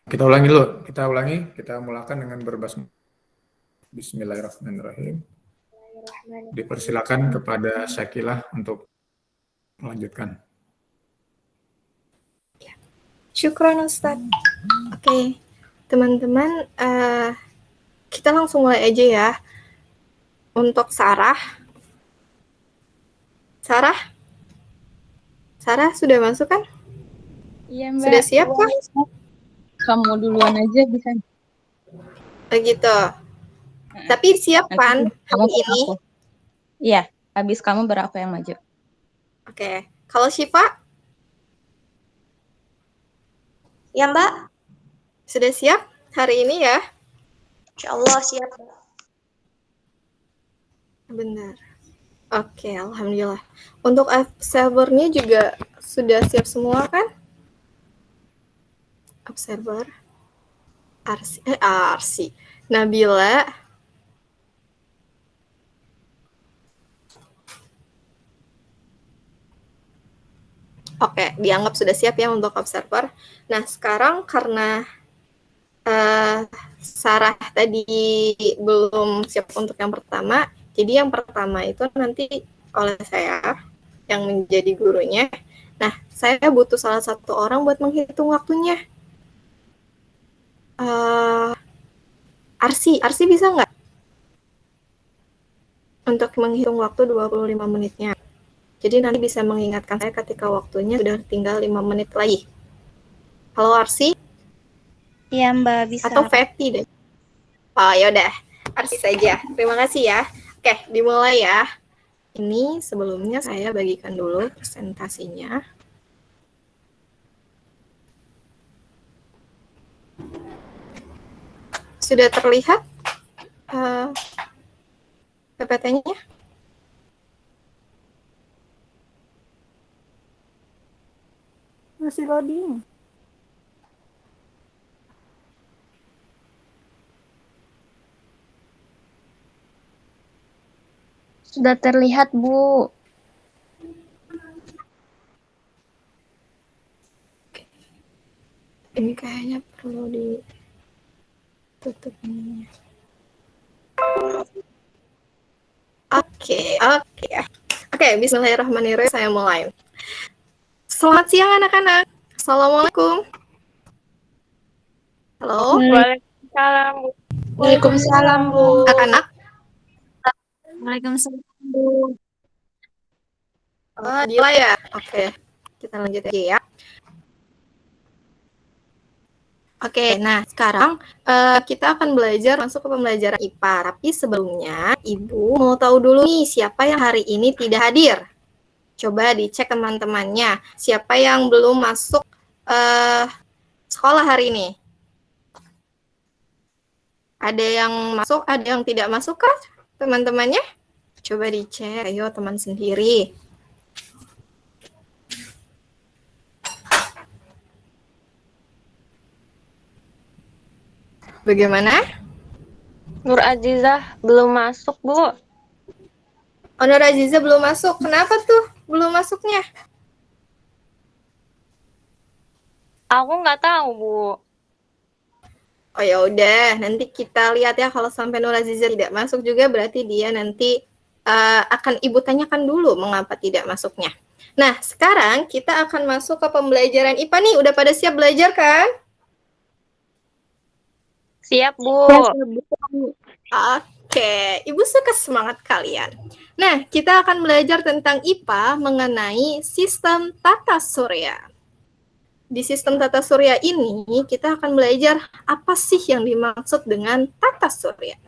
Kita ulangi dulu, kita mulakan dengan berbasmalah. Bismillahirrahmanirrahim. Dipersilakan kepada Syakilah untuk melanjutkan. Syukran Ustaz. Oke, teman-teman, kita langsung mulai aja ya. Untuk Sarah sudah masuk kan? Iya, Mbak. Sudah siap kah? Kamu duluan aja bisa. Begitu. Tapi siap kan hari ini? Iya, habis kamu baru aku yang maju. Oke. Kalau Syifa? Ya, Mbak. Sudah siap hari ini ya? Insyaallah siap. Benar. Oke, alhamdulillah. Untuk observernya juga sudah siap semua kan? Observer. Arsi. Nabila. Oke, dianggap sudah siap ya untuk observer. Nah, sekarang karena Sarah tadi belum siap untuk yang pertama, jadi yang pertama itu nanti oleh saya yang menjadi gurunya. Nah, saya butuh salah satu orang buat menghitung waktunya. Arsi bisa nggak? Untuk menghitung waktu 25 menitnya. Jadi nanti bisa mengingatkan saya ketika waktunya sudah tinggal 5 menit lagi. Halo Arsi? Iya, Mbak, bisa. Atau Fetty deh. Oh, yaudah. Arsi saja. Terima kasih ya. Oke, dimulai ya. Ini sebelumnya saya bagikan dulu presentasinya. Sudah terlihat PPT-nya? Masih loading. Sudah terlihat, Bu. Ini kayaknya perlu ditutup ininya. Oke, bismillahirrahmanirrahim, saya mulai. Selamat siang anak-anak. Assalamualaikum. Halo. Waalaikumsalam, Bu. Waalaikumsalam, Bu. Anak-anak. Waalaikumsalam, Bu. Oh, gila ya. Oke, kita lanjut aja ya. Oke, nah sekarang kita akan belajar masuk ke pembelajaran IPA. Tapi sebelumnya, Ibu mau tahu dulu nih siapa yang hari ini tidak hadir. Coba dicek teman-temannya. Siapa yang belum masuk sekolah hari ini? Ada yang masuk, ada yang tidak masuk kah teman-temannya? Coba dicek, ayo teman sendiri. Bagaimana? Nur Azizah belum masuk, Bu. Nur Azizah belum masuk. Kenapa tuh belum masuknya? Aku nggak tahu, Bu. Oh ya udah, nanti kita lihat ya kalau sampai Nur Azizah tidak masuk juga berarti dia nanti akan Ibu tanyakan dulu mengapa tidak masuknya. Nah, sekarang kita akan masuk ke pembelajaran IPA nih. Udah pada siap belajar kan? Siap, Bu. Oke, Ibu suka semangat kalian. Nah, kita akan belajar tentang IPA mengenai sistem tata surya. Di sistem tata surya ini, kita akan belajar apa sih yang dimaksud dengan tata surya.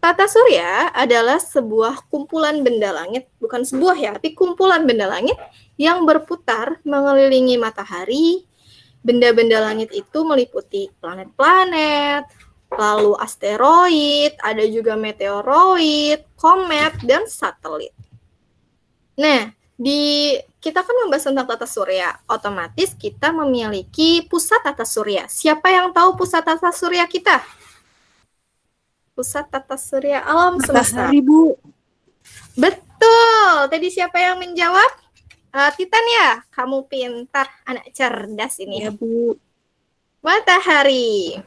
Tata surya adalah sebuah kumpulan benda langit, bukan sebuah ya, tapi kumpulan benda langit yang berputar mengelilingi matahari. Benda-benda langit itu meliputi planet-planet, lalu asteroid, ada juga meteoroid, komet, dan satelit. Nah, kita kan membahas tentang tata surya, otomatis kita memiliki pusat tata surya. Siapa yang tahu pusat tata surya kita? Pusat tata surya alam semesta. Matahari, Bu. Betul. Tadi siapa yang menjawab? Titan ya? Kamu pintar, anak cerdas ini. Ya, Bu. Matahari.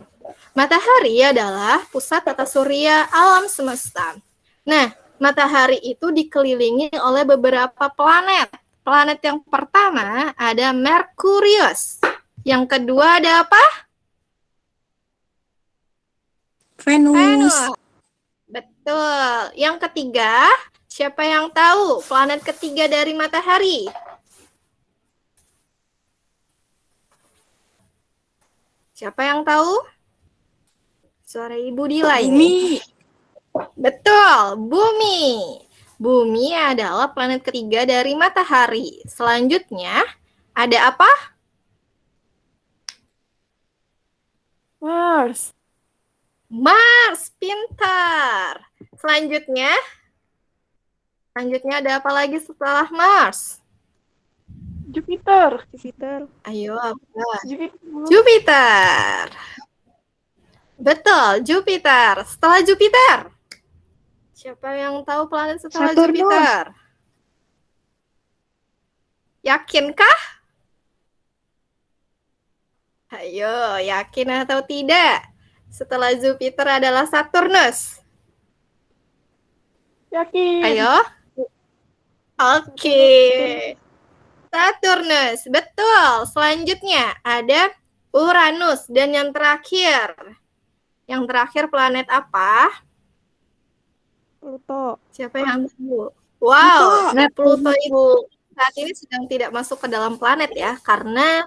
Matahari adalah pusat tata surya alam semesta. Nah, matahari itu dikelilingi oleh beberapa planet. Planet yang pertama ada Merkurius. Yang kedua ada apa? Venus. Betul. Yang ketiga, siapa yang tahu planet ketiga dari matahari? Siapa yang tahu? Suara Ibu Dila ini. Betul, Bumi. Bumi adalah planet ketiga dari matahari. Selanjutnya, ada apa? Mars. Mars, pintar. Selanjutnya ada apa lagi setelah Mars? Jupiter. Ayo, apa? Jupiter. Jupiter. Betul, Jupiter. Setelah Jupiter, siapa yang tahu planet setelah Saturnus. Jupiter? Yakinkah? Ayo, yakin atau tidak? Setelah Jupiter adalah Saturnus. Yakin. Ayo. Oke. Saturnus, betul. Selanjutnya ada Uranus dan yang terakhir. Yang terakhir planet apa? Pluto. Siapa yang tahu? Wow, Pluto itu saat ini sedang tidak masuk ke dalam planet ya, karena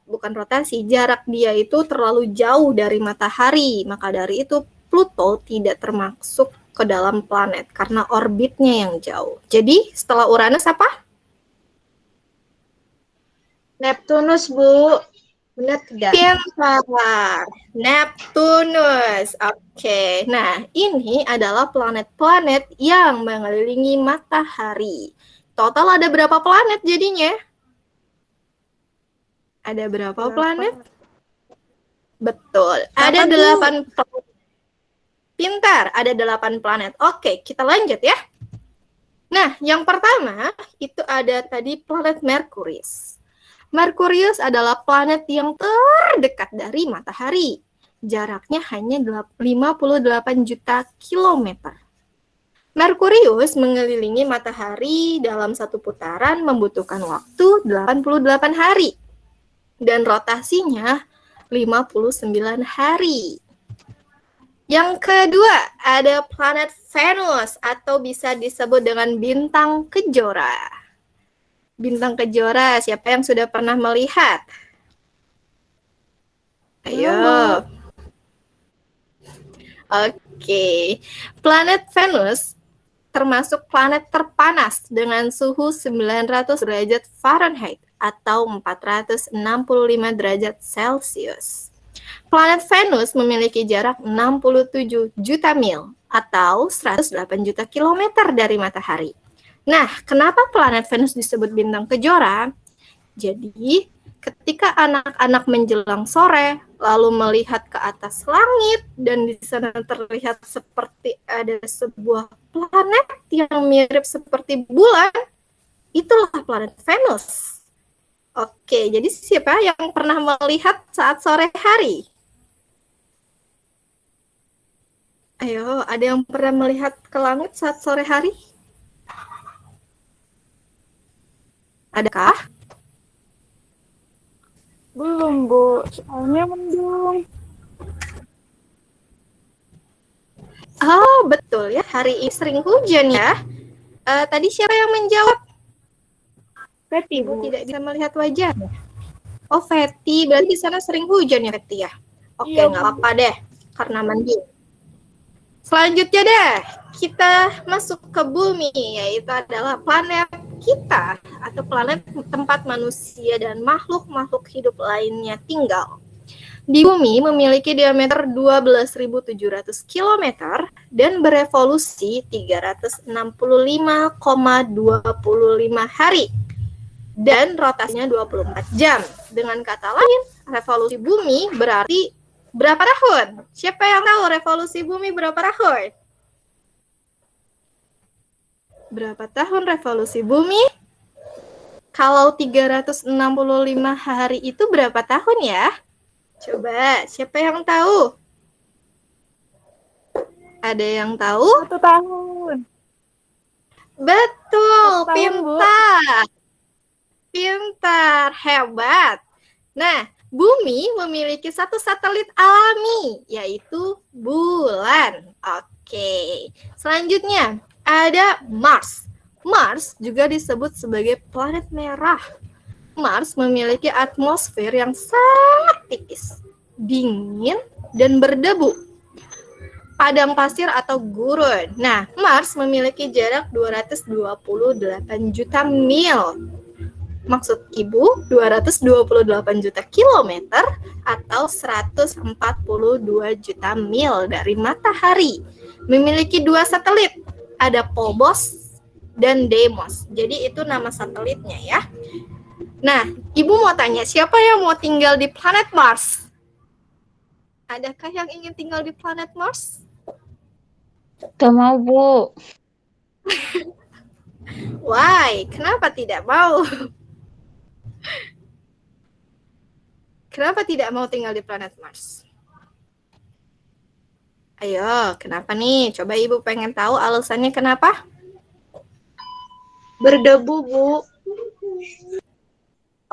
bukan rotasi, jarak dia itu terlalu jauh dari matahari. Maka dari itu Pluto tidak termasuk ke dalam planet karena orbitnya yang jauh. Jadi setelah Uranus apa? Neptunus, Bu. Benar tidak? Pintar. Neptunus. Oke. Nah, ini adalah planet-planet yang mengelilingi matahari. Total ada berapa planet jadinya? Ada berapa planet? Betul. Ada 8 planet. Pintar. Ada 8 planet. Oke, kita lanjut ya. Nah, yang pertama itu ada tadi planet Merkurius. Merkurius adalah planet yang terdekat dari matahari. Jaraknya hanya 58 juta kilometer. Merkurius mengelilingi matahari dalam satu putaran membutuhkan waktu 88 hari. Dan rotasinya 59 hari. Yang kedua, ada planet Venus atau bisa disebut dengan bintang kejora. Bintang kejora, siapa yang sudah pernah melihat? Ayo. Oke. Planet Venus termasuk planet terpanas dengan suhu 900 derajat Fahrenheit atau 465 derajat Celcius. Planet Venus memiliki jarak 67 juta mil atau 108 juta kilometer dari matahari. Nah, kenapa planet Venus disebut bintang kejora? Jadi, ketika anak-anak menjelang sore, lalu melihat ke atas langit, dan di sana terlihat seperti ada sebuah planet yang mirip seperti bulan, itulah planet Venus. Oke, jadi siapa yang pernah melihat saat sore hari? Ayo, ada yang pernah melihat ke langit saat sore hari? Adakah? Belum, Bu. Soalnya mendung. Oh, betul ya. Hari ini sering hujan ya. Tadi siapa yang menjawab? Betty, Ibu Bu. tidak bisa melihat wajahnya. Oh, Fetty. Berarti di sana sering hujan ya, Fetty ya? Oke, Iya, nggak Bu. apa-apa deh. Karena mendung. Selanjutnya deh, kita masuk ke bumi, yaitu adalah planet kita atau planet tempat manusia dan makhluk-makhluk hidup lainnya tinggal. Di bumi memiliki diameter 12.700 km dan berevolusi 365,25 hari dan rotasinya 24 jam. Dengan kata lain, revolusi bumi berarti berapa tahun? Siapa yang tahu revolusi bumi berapa tahun? Berapa tahun revolusi bumi? Kalau 365 hari itu berapa tahun ya? Coba, siapa yang tahu? Ada yang tahu? 1 tahun. Betul, 1 tahun, Bu. pintar. Pintar, hebat. Nah, Bumi memiliki satu satelit alami, yaitu bulan. Oke, selanjutnya ada Mars. Mars juga disebut sebagai planet merah. Mars memiliki atmosfer yang sangat tipis, dingin, dan berdebu. Padang pasir atau gurun. Nah, Mars memiliki jarak 228 juta mil. Maksud Ibu, 228 juta kilometer atau 142 juta mil dari matahari. Memiliki 2 satelit, ada Phobos dan Deimos. Jadi itu nama satelitnya ya. Nah, Ibu mau tanya, siapa yang mau tinggal di planet Mars? Adakah yang ingin tinggal di planet Mars? Gak mau, Bu. Why? Kenapa tidak mau? Kenapa tidak mau tinggal di planet Mars? Ayo, kenapa nih? Coba Ibu pengen tahu alasannya kenapa? Berdebu, Bu.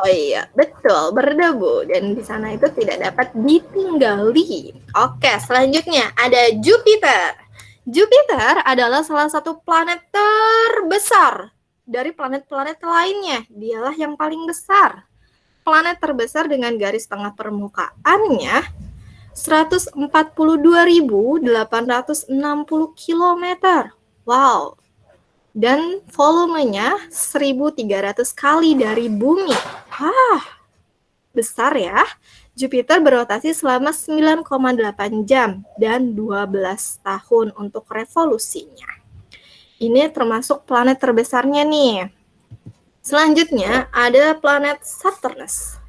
Oh iya, betul, berdebu. Dan di sana itu tidak dapat ditinggali. Oke, selanjutnya ada Jupiter. Jupiter adalah salah satu planet terbesar dari planet-planet lainnya. Dialah yang paling besar. Planet terbesar dengan garis tengah permukaannya 142.860 km. Wow. Dan volumenya 1.300 kali dari bumi. Wah, besar ya. Jupiter berotasi selama 9,8 jam dan 12 tahun untuk revolusinya. Ini termasuk planet terbesarnya nih. Selanjutnya ada planet Saturnus.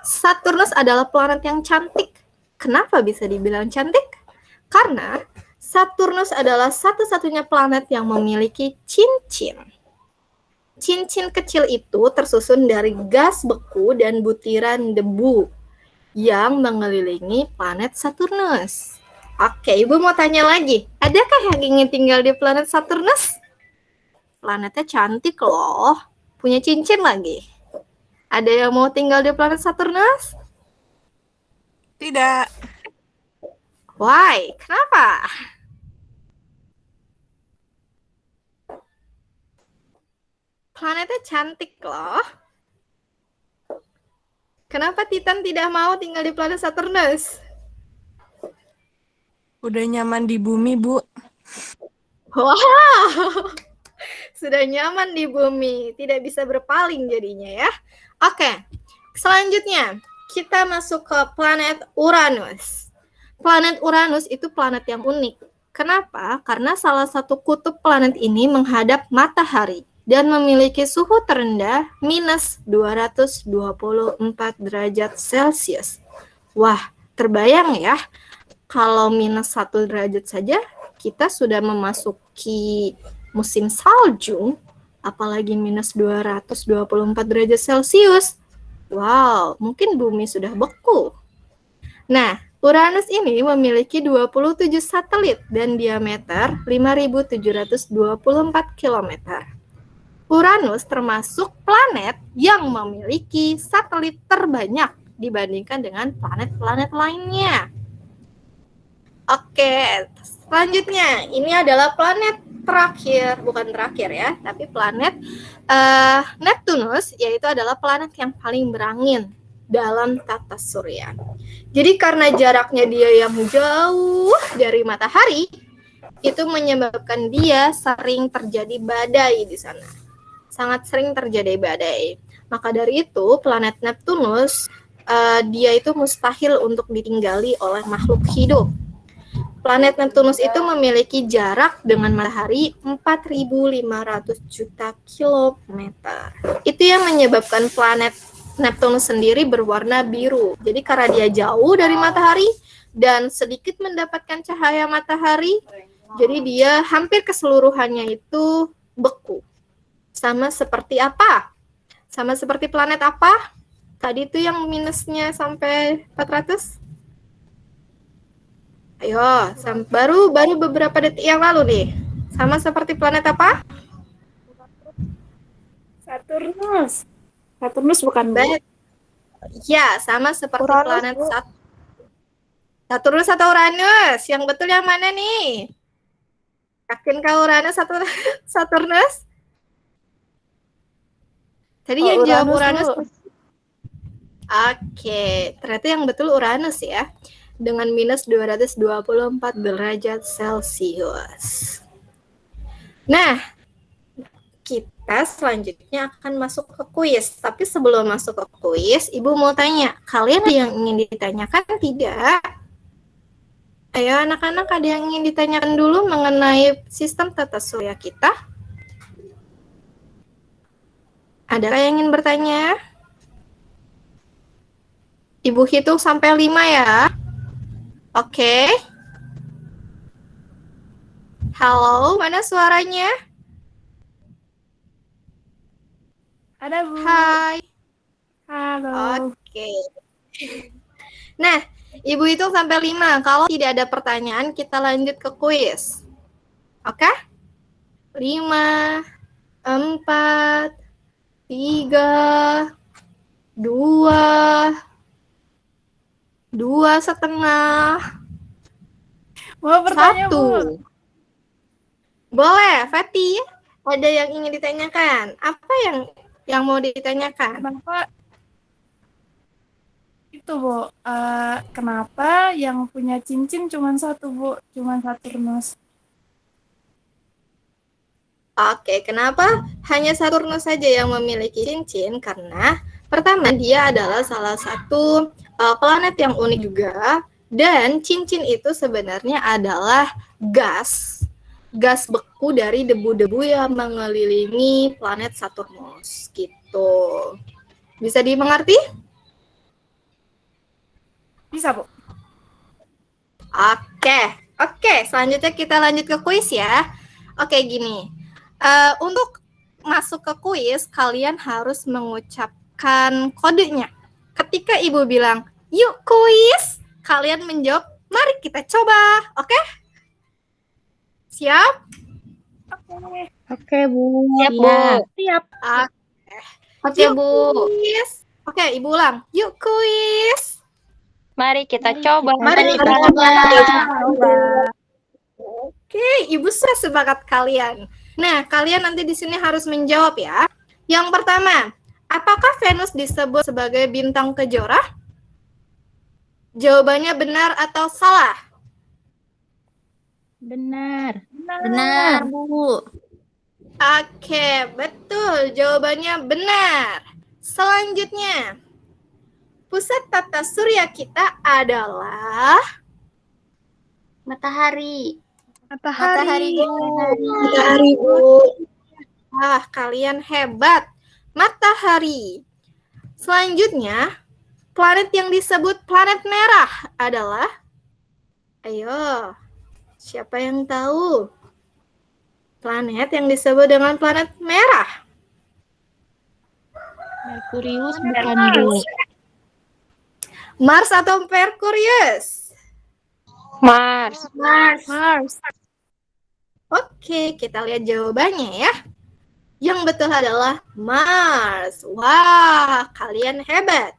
Saturnus adalah planet yang cantik. Kenapa bisa dibilang cantik? Karena Saturnus adalah satu-satunya planet yang memiliki cincin. Cincin kecil itu tersusun dari gas beku dan butiran debu yang mengelilingi planet Saturnus. Oke, Ibu mau tanya lagi. Adakah yang ingin tinggal di planet Saturnus? Planetnya cantik loh. Punya cincin lagi. Ada yang mau tinggal di planet Saturnus? Tidak. Why? Kenapa? Planetnya cantik loh. Kenapa Titan tidak mau tinggal di planet Saturnus? Udah nyaman di bumi, Bu. Wow, sudah nyaman di bumi, tidak bisa berpaling jadinya ya. Oke, selanjutnya kita masuk ke planet Uranus. Planet Uranus itu planet yang unik. Kenapa? Karena salah satu kutub planet ini menghadap matahari dan memiliki suhu terendah minus 224 derajat Celcius. Wah, terbayang ya, kalau minus 1 derajat saja kita sudah memasuki musim salju, apalagi minus 224 derajat Celcius. Wow, mungkin bumi sudah beku. Nah, Uranus ini memiliki 27 satelit dan diameter 5.724 km. Uranus termasuk planet yang memiliki satelit terbanyak dibandingkan dengan planet-planet lainnya. Oke, selanjutnya ini adalah planet terakhir, bukan terakhir ya, tapi planet Neptunus, yaitu adalah planet yang paling berangin dalam tata surya. Jadi karena jaraknya dia yang jauh dari matahari, itu menyebabkan dia sering terjadi badai di sana. Sangat sering terjadi badai. Maka dari itu, planet Neptunus, dia itu mustahil untuk ditinggali oleh makhluk hidup. Planet Neptunus itu memiliki jarak dengan matahari 4.500 juta kilometer. Itu yang menyebabkan planet Neptunus sendiri berwarna biru. Jadi karena dia jauh dari matahari dan sedikit mendapatkan cahaya matahari, jadi dia hampir keseluruhannya itu beku. Sama seperti apa? Sama seperti planet apa? Tadi itu yang minusnya sampai 400? Ayo, baru beberapa detik yang lalu nih. Sama seperti planet apa? Saturnus. Saturnus bukan, Bu? Ya, sama seperti Uranus, planet Bu. Saturnus atau Uranus? Yang betul yang mana nih? Yakin kau Uranus atau Saturnus? Tadi yang jawab Uranus. Oke, ternyata yang betul Uranus ya. Dengan minus 224 derajat Celcius. Nah, kita selanjutnya akan masuk ke kuis. Tapi sebelum masuk ke kuis, Ibu mau tanya, kalian ada yang ingin ditanyakan tidak? Ayo anak-anak, ada yang ingin ditanyakan dulu mengenai sistem tata surya kita? Adakah yang ingin bertanya? Ibu hitung sampai 5 ya. Oke. Halo, mana suaranya? Ada, Bu. Hai. Halo. Oke. Nah, Ibu hitung sampai 5. Kalau tidak ada pertanyaan, kita lanjut ke kuis. Oke? 5, 4, 3, 2, 2,5, Mau bertanya, 1. Bu? Boleh, Fatih. Ada yang ingin ditanyakan? Apa yang mau ditanyakan? Kenapa itu, Bu? Kenapa yang punya cincin cuma satu, Bu? Cuma Saturnus. Oke, kenapa hanya Saturnus saja yang memiliki cincin? Karena pertama, dia adalah salah satu planet yang unik juga, dan cincin itu sebenarnya adalah gas beku dari debu-debu yang mengelilingi planet Saturnus, gitu. Bisa dimengerti? Bisa, Bu? Oke, selanjutnya kita lanjut ke kuis ya. Oke, gini. Untuk masuk ke kuis, kalian harus mengucapkan kodenya. Ketika Ibu bilang, yuk kuis, kalian menjawab, mari kita coba. Oke? Siap? Oke, Bu. Siap, Bu. Siap. Oke, Yuk Bu. kuis. Oke, Ibu ulang. Yuk kuis. Mari kita coba. Mari kita coba. Oke, Ibu sudah sepakat kalian. Nah, kalian nanti di sini harus menjawab ya. Yang pertama, apakah Venus disebut sebagai bintang kejora? Jawabannya benar atau salah? Benar. Benar. Bu. Oke, betul. Jawabannya benar. Selanjutnya, pusat tata surya kita adalah Matahari. Matahari. Matahari, Bu. kalian hebat. Matahari. Selanjutnya, planet yang disebut planet merah adalah, ayo, siapa yang tahu? Planet yang disebut dengan planet merah. Merkurius bukan, Bu. Mars atau Merkurius? Mars. Mars. Oke, kita lihat jawabannya ya. Yang betul adalah Mars. Wah, kalian hebat.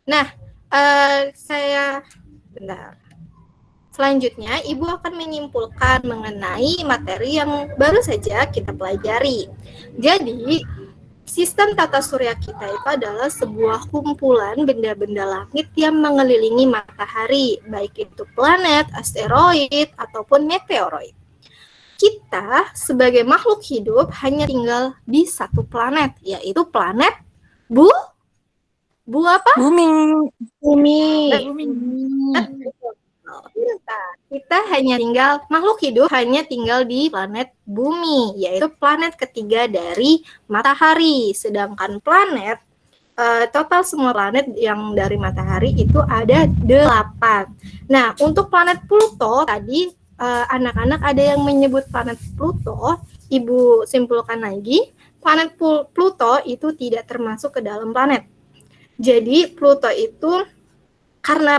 Nah, bentar. Selanjutnya, Ibu akan menyimpulkan mengenai materi yang baru saja kita pelajari. Jadi, sistem tata surya kita itu adalah sebuah kumpulan benda-benda langit yang mengelilingi matahari, baik itu planet, asteroid, ataupun meteoroid. Kita sebagai makhluk hidup hanya tinggal di satu planet, yaitu planet Bu apa? Bumi. Kita hanya tinggal, makhluk hidup hanya tinggal di planet Bumi, yaitu planet ketiga dari matahari. Sedangkan planet, total semua planet yang dari matahari itu ada 8. Nah, untuk planet Pluto tadi, anak-anak ada yang menyebut planet Pluto, Ibu simpulkan lagi, planet Pluto itu tidak termasuk ke dalam planet. Jadi Pluto itu karena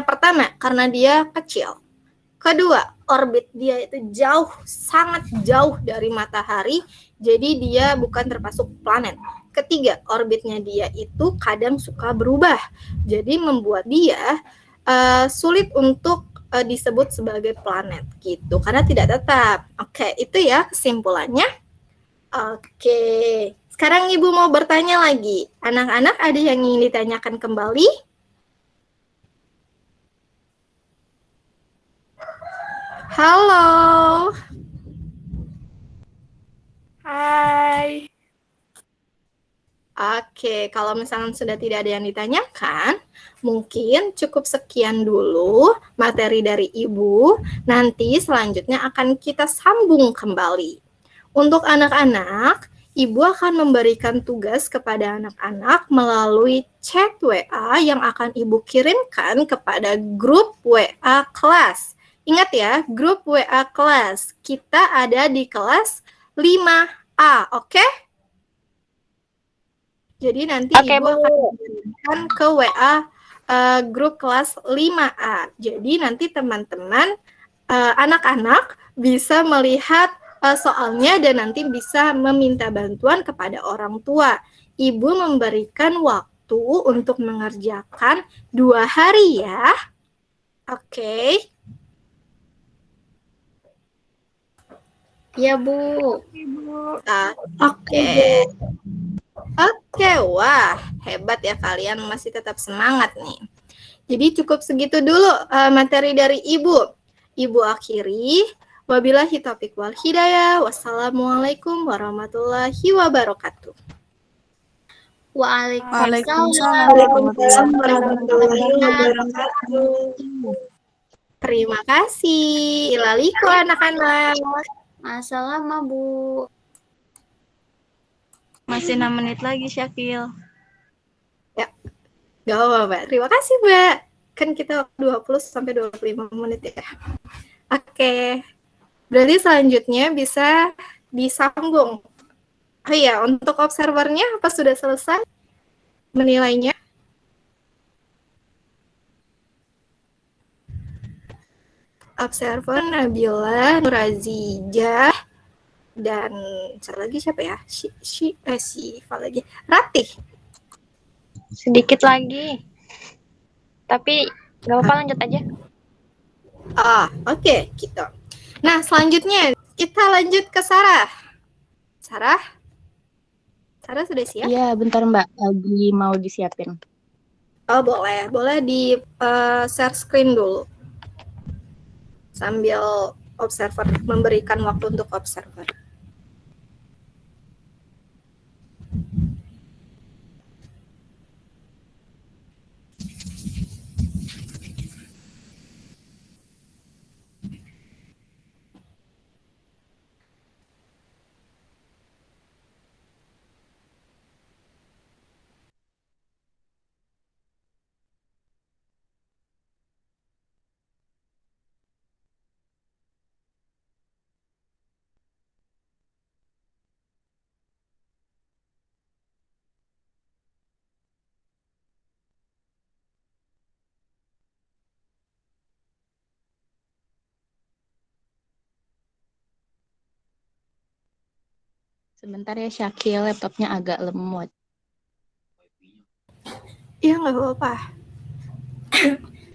dia kecil. Kedua, orbit dia itu jauh, sangat jauh dari matahari, jadi dia bukan termasuk planet. Ketiga, orbitnya dia itu kadang suka berubah, jadi membuat dia sulit untuk disebut sebagai planet gitu, karena tidak tetap. Oke, itu ya kesimpulannya. Oke, sekarang Ibu mau bertanya lagi. Anak-anak ada yang ingin ditanyakan kembali? Halo. Hai. Oke, kalau misalnya sudah tidak ada yang ditanyakan, mungkin cukup sekian dulu materi dari Ibu. Nanti selanjutnya akan kita sambung kembali. Untuk anak-anak, Ibu akan memberikan tugas kepada anak-anak melalui chat WA yang akan Ibu kirimkan kepada grup WA kelas. Ingat ya, grup WA kelas. Kita ada di kelas 5A, oke? Jadi nanti Oke, Ibu Bu. akan kirimkan ke WA grup kelas 5A. Jadi nanti teman-teman anak-anak bisa melihat soalnya dan nanti bisa meminta bantuan kepada orang tua. Ibu memberikan waktu untuk mengerjakan 2 hari ya. Oke. Iya, Bu. Ibu. Oke. Oke, wah, hebat ya kalian, masih tetap semangat nih. Jadi cukup segitu dulu materi dari Ibu. Ibu akhiri. Wabillahi taufiq wal hidayah. Wassalamualaikum warahmatullahi wabarakatuh. Waalaikumsalam. Warahmatullahi wabarakatuh. Terima kasih. Ilaliku anak-anak. Assalamualaikum, Bu. Masih 6 menit lagi, Syakil. Gak apa-apa, Mbak. Terima kasih, Mbak. Kan kita 20-25 menit ya. Oke. Berarti selanjutnya bisa disambung. Oh iya, untuk observernya apa sudah selesai menilainya? Observer Nabila, Nurazijah, dan satu lagi siapa ya? Siva lagi. Ratih. Sedikit lagi. Tapi gak apa-apa, lanjut aja. Oke, gitu. Nah, selanjutnya kita lanjut ke Sarah. Sarah sudah siap? Iya, bentar Mbak, lagi mau disiapin. Oh, boleh. Boleh di share screen dulu. Sambil observer, memberikan waktu untuk observer. Sebentar ya Syakil, laptopnya agak lemot. Iya, nggak apa-apa.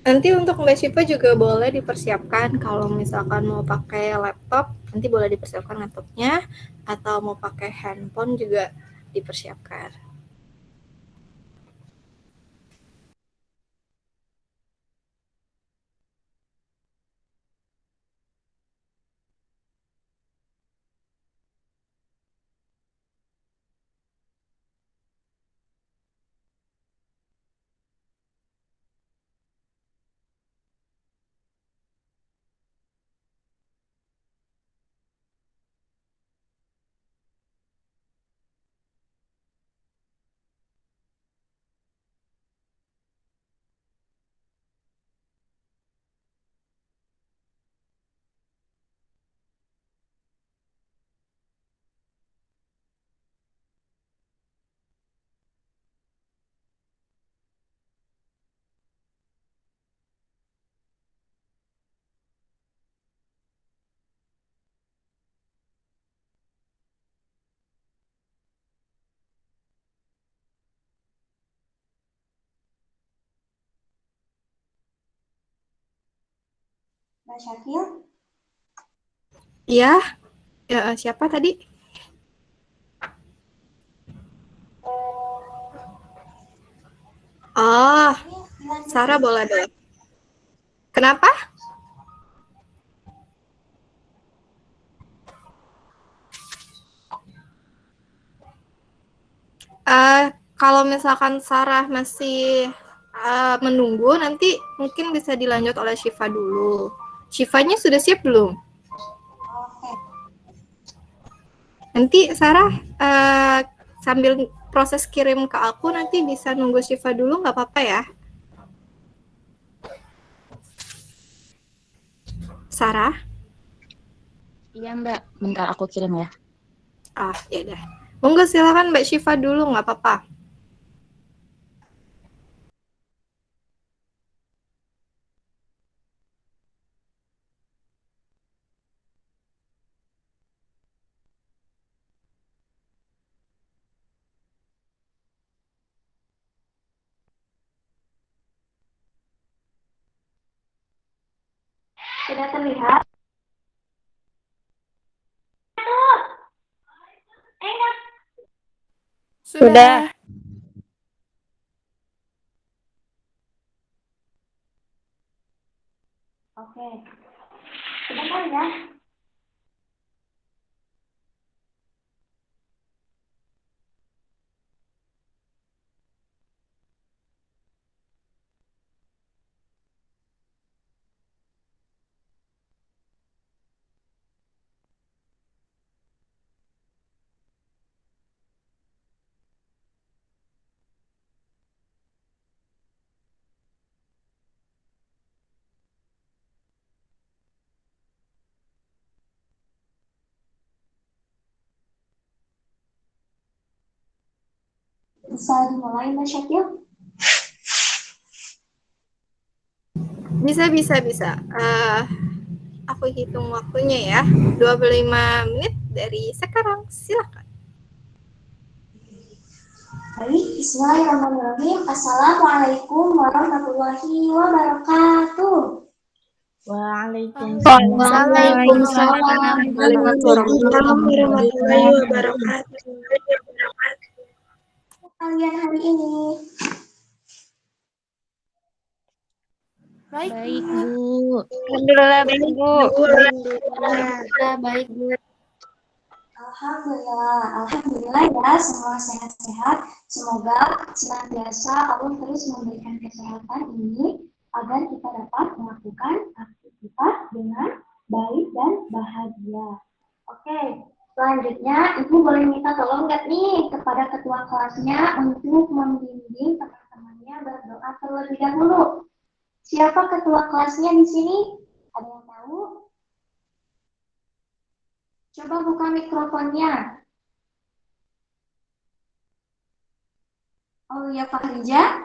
Nanti untuk Mbak Syifa juga boleh dipersiapkan kalau misalkan mau pakai laptop, nanti boleh dipersiapkan laptopnya, atau mau pakai handphone juga dipersiapkan. Mbak Syakil? Iya, ya, siapa tadi? Oh, Sarah boleh deh. Kenapa? Kalau misalkan Sarah masih menunggu, nanti mungkin bisa dilanjut oleh Syifa dulu. Syifanya sudah siap belum? Oke. Nanti Sarah sambil proses kirim ke aku, nanti bisa nunggu Syifa dulu, nggak apa-apa ya? Sarah? Iya Mbak, bentar aku kirim ya. Ya udah. Monggo silakan Mbak Syifa dulu, nggak apa-apa. Sudah terlihat? Sudah. Oke. Sebentar ya. Bisa dimulai Mbak Syakil? Bisa. Aku hitung waktunya ya. 25 menit dari sekarang. Silakan. Baik, bismillahirrahmanirrahim. Assalamualaikum warahmatullahi wabarakatuh. Waalaikumsalam warahmatullahi wabarakatuh. Kalian hari ini Baik, Baik Bu. Bu. Alhamdulillah baik Bu. baik Bu. Alhamdulillah ya, semua sehat-sehat. Semoga senantiasa Allah terus memberikan kesehatan ini agar kita dapat melakukan aktivitas dengan baik dan bahagia. Oke, selanjutnya Ibu boleh minta tolong nggak nih kepada ketua kelasnya untuk membimbing teman-temannya berdoa terlebih dahulu. Siapa ketua kelasnya di sini? Ada yang tahu? Coba buka mikrofonnya. Oh iya, Pak Rija.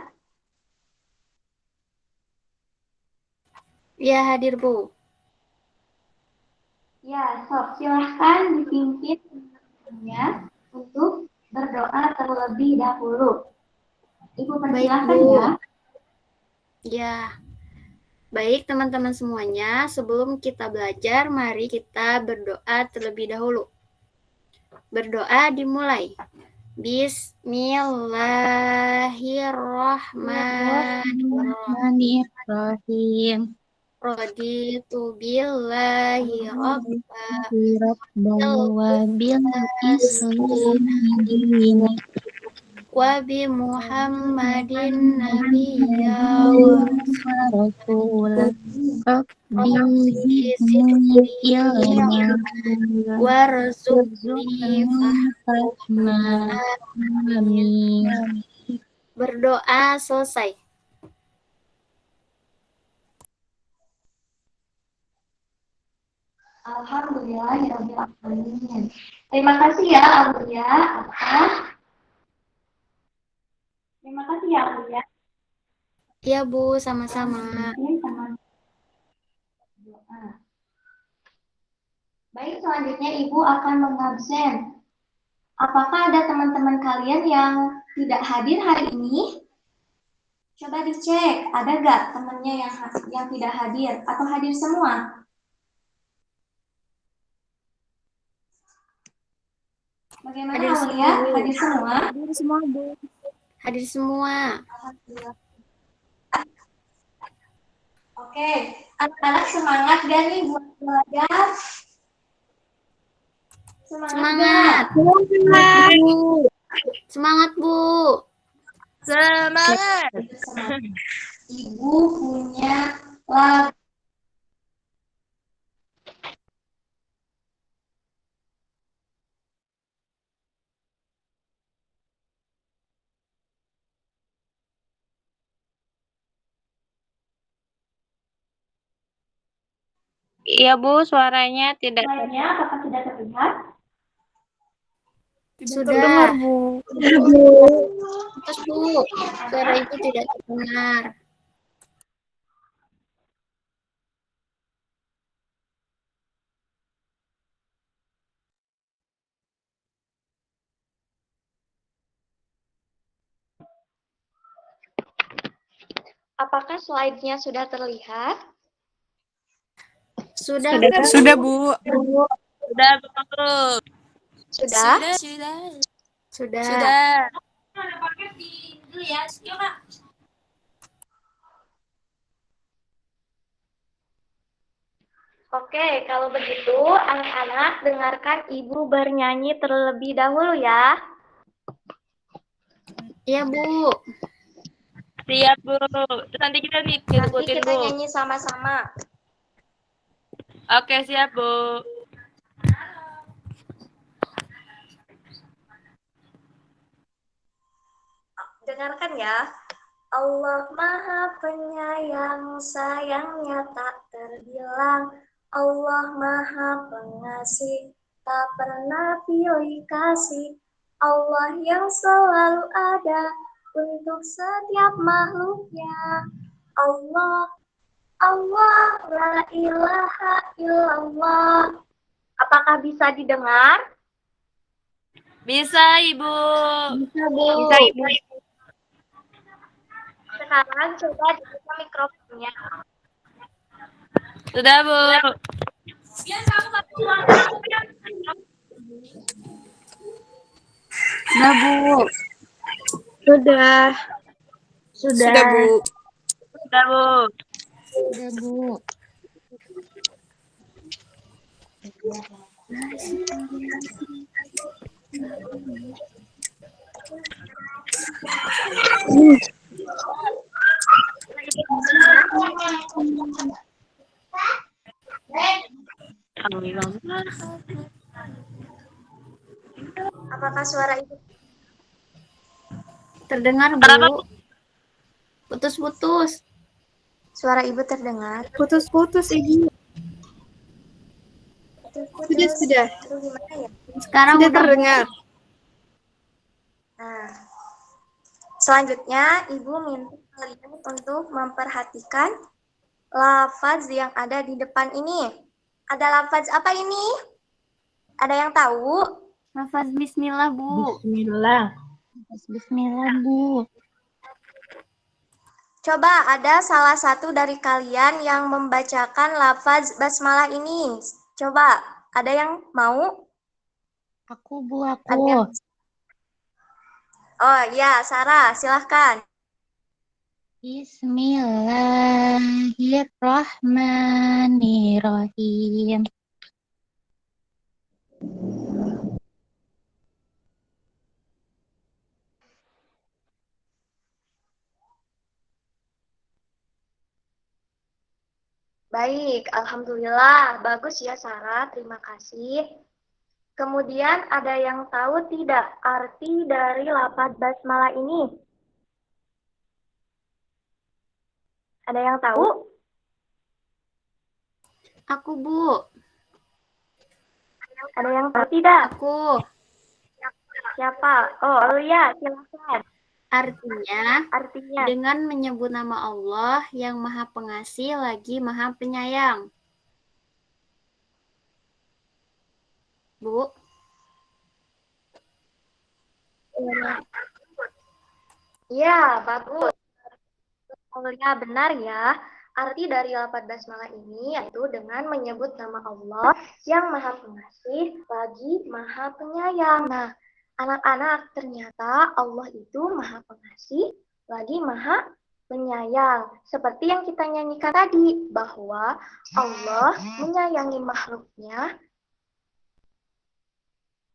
Iya hadir Bu. Ya, sok silahkan dipimpin teman-temannya untuk berdoa terlebih dahulu. Ibu persilahkan Bu. ya. Ya. Baik teman-teman semuanya, sebelum kita belajar, mari kita berdoa terlebih dahulu. Berdoa dimulai. Bismillahirrahmanirrahim. Raditu billahi rabban wa bil islami wa bi Muhammadin nabiyya wa rasulah rabbi zidni ilma warzuqni fahma. Amin. Berdoa selesai. Alhamdulillahirrahmanirrahim. Terima kasih ya Aulia atas. Terima kasih ya Aulia. Iya Bu, sama-sama. Baik, selanjutnya Ibu akan mengabsen. Apakah ada teman-teman kalian yang tidak hadir hari ini? Coba dicek, ada nggak temennya yang tidak hadir atau hadir semua? Bagaimana Hadir Aulia? semua, Bu. Hadir semua? Hadir semua, Bu. Hadir semua. Alhamdulillah. Oke, anak-anak semangat gak nih buat belajar? Semangat. Semangat. Bu. Semangat, Bu. Semangat. Semangat. Ibu punya lagu. Iya Bu, suaranya tidak Lainnya apakah tidak terlihat? Tidak Sudah. terdengar, Bu. Terus, Bu. Suara Ibu tidak terdengar. Apakah slide-nya sudah terlihat? Sudah. Sudah, Bu. sudah Bu. Sudah? Sudah. Oke, kalau begitu anak-anak dengarkan ibu bernyanyi terlebih dahulu ya. Iya, Bu. Siap Bu. Terus nanti kita Nanti ngikutin kita Bu. nyanyi sama-sama. Oke siap Bu. Dengarkan ya. Allah Maha Penyayang, sayangnya tak terbilang. Allah Maha Pengasih, tak pernah pilih kasih. Allah yang selalu ada untuk setiap makhluknya. Allah, Allah, la ilaha illallah. Apakah bisa didengar? Bisa Ibu. Bisa, Bu. Bisa Ibu. Sekarang coba dibuka mikrofonnya. Sudah Bu. Sudah, Bu. Sudah. Sudah, Bu. Sudah Bu. Sudah, Bu. Apakah suara ibu? Terdengar, Kenapa, Bu. Putus-putus. Suara ibu terdengar? Putus-putus, Ibu. Sudah. Aduh, gimana ya? Sekarang Sudah udah, terdengar. Nah, selanjutnya ibu minta kalian untuk memperhatikan lafaz yang ada di depan ini. Ada lafaz apa ini? Ada yang tahu? Lafaz bismillah, Bu. Bismillah. Bismillah, Bu. Coba ada salah satu dari kalian yang membacakan lafaz basmalah ini. Coba, ada yang mau? Aku, Bu, aku. Ada. Oh ya, Sarah, silahkan. Bismillahirrahmanirrahim. Baik, alhamdulillah. Bagus ya, Sarah. Terima kasih. Kemudian ada yang tahu tidak arti dari lafaz basmalah ini? Ada yang tahu? Aku, Bu. Ada yang tahu tidak? Aku. Siapa? Oh, Aulia, silakan. Artinya, dengan menyebut nama Allah yang Maha Pengasih lagi Maha Penyayang. Bu. Iya, bagus. Oh ya, benar ya. Arti dari lafaz basmalah ini yaitu dengan menyebut nama Allah yang Maha Pengasih lagi Maha Penyayang. Nah, anak-anak, ternyata Allah itu Maha Pengasih lagi Maha Penyayang. Seperti yang kita nyanyikan tadi, bahwa Allah menyayangi makhluknya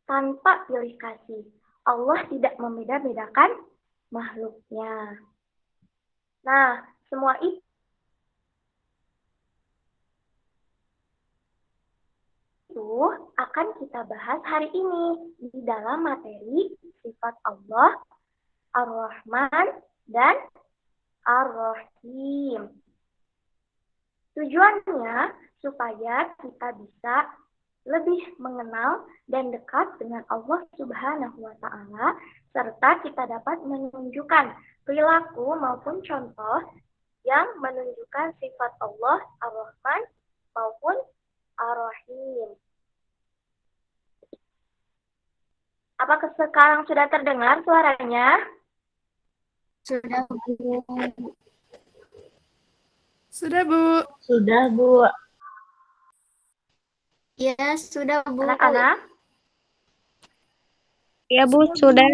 tanpa pilih kasih. Allah tidak membeda-bedakan makhluknya. Nah, semua itu akan kita bahas hari ini di dalam materi sifat Allah, Ar-Rahman, dan Ar-Rahim. Tujuannya supaya kita bisa lebih mengenal dan dekat dengan Allah Subhanahu wa Ta'ala, serta kita dapat menunjukkan perilaku maupun contoh yang menunjukkan sifat Allah Ar-Rahman maupun Ar-Rahim. Apakah sekarang sudah terdengar suaranya? Sudah, Bu. Sudah, Bu. Sudah, Bu. Ya, sudah, Bu. Anak-anak? Ya, Bu, sudah.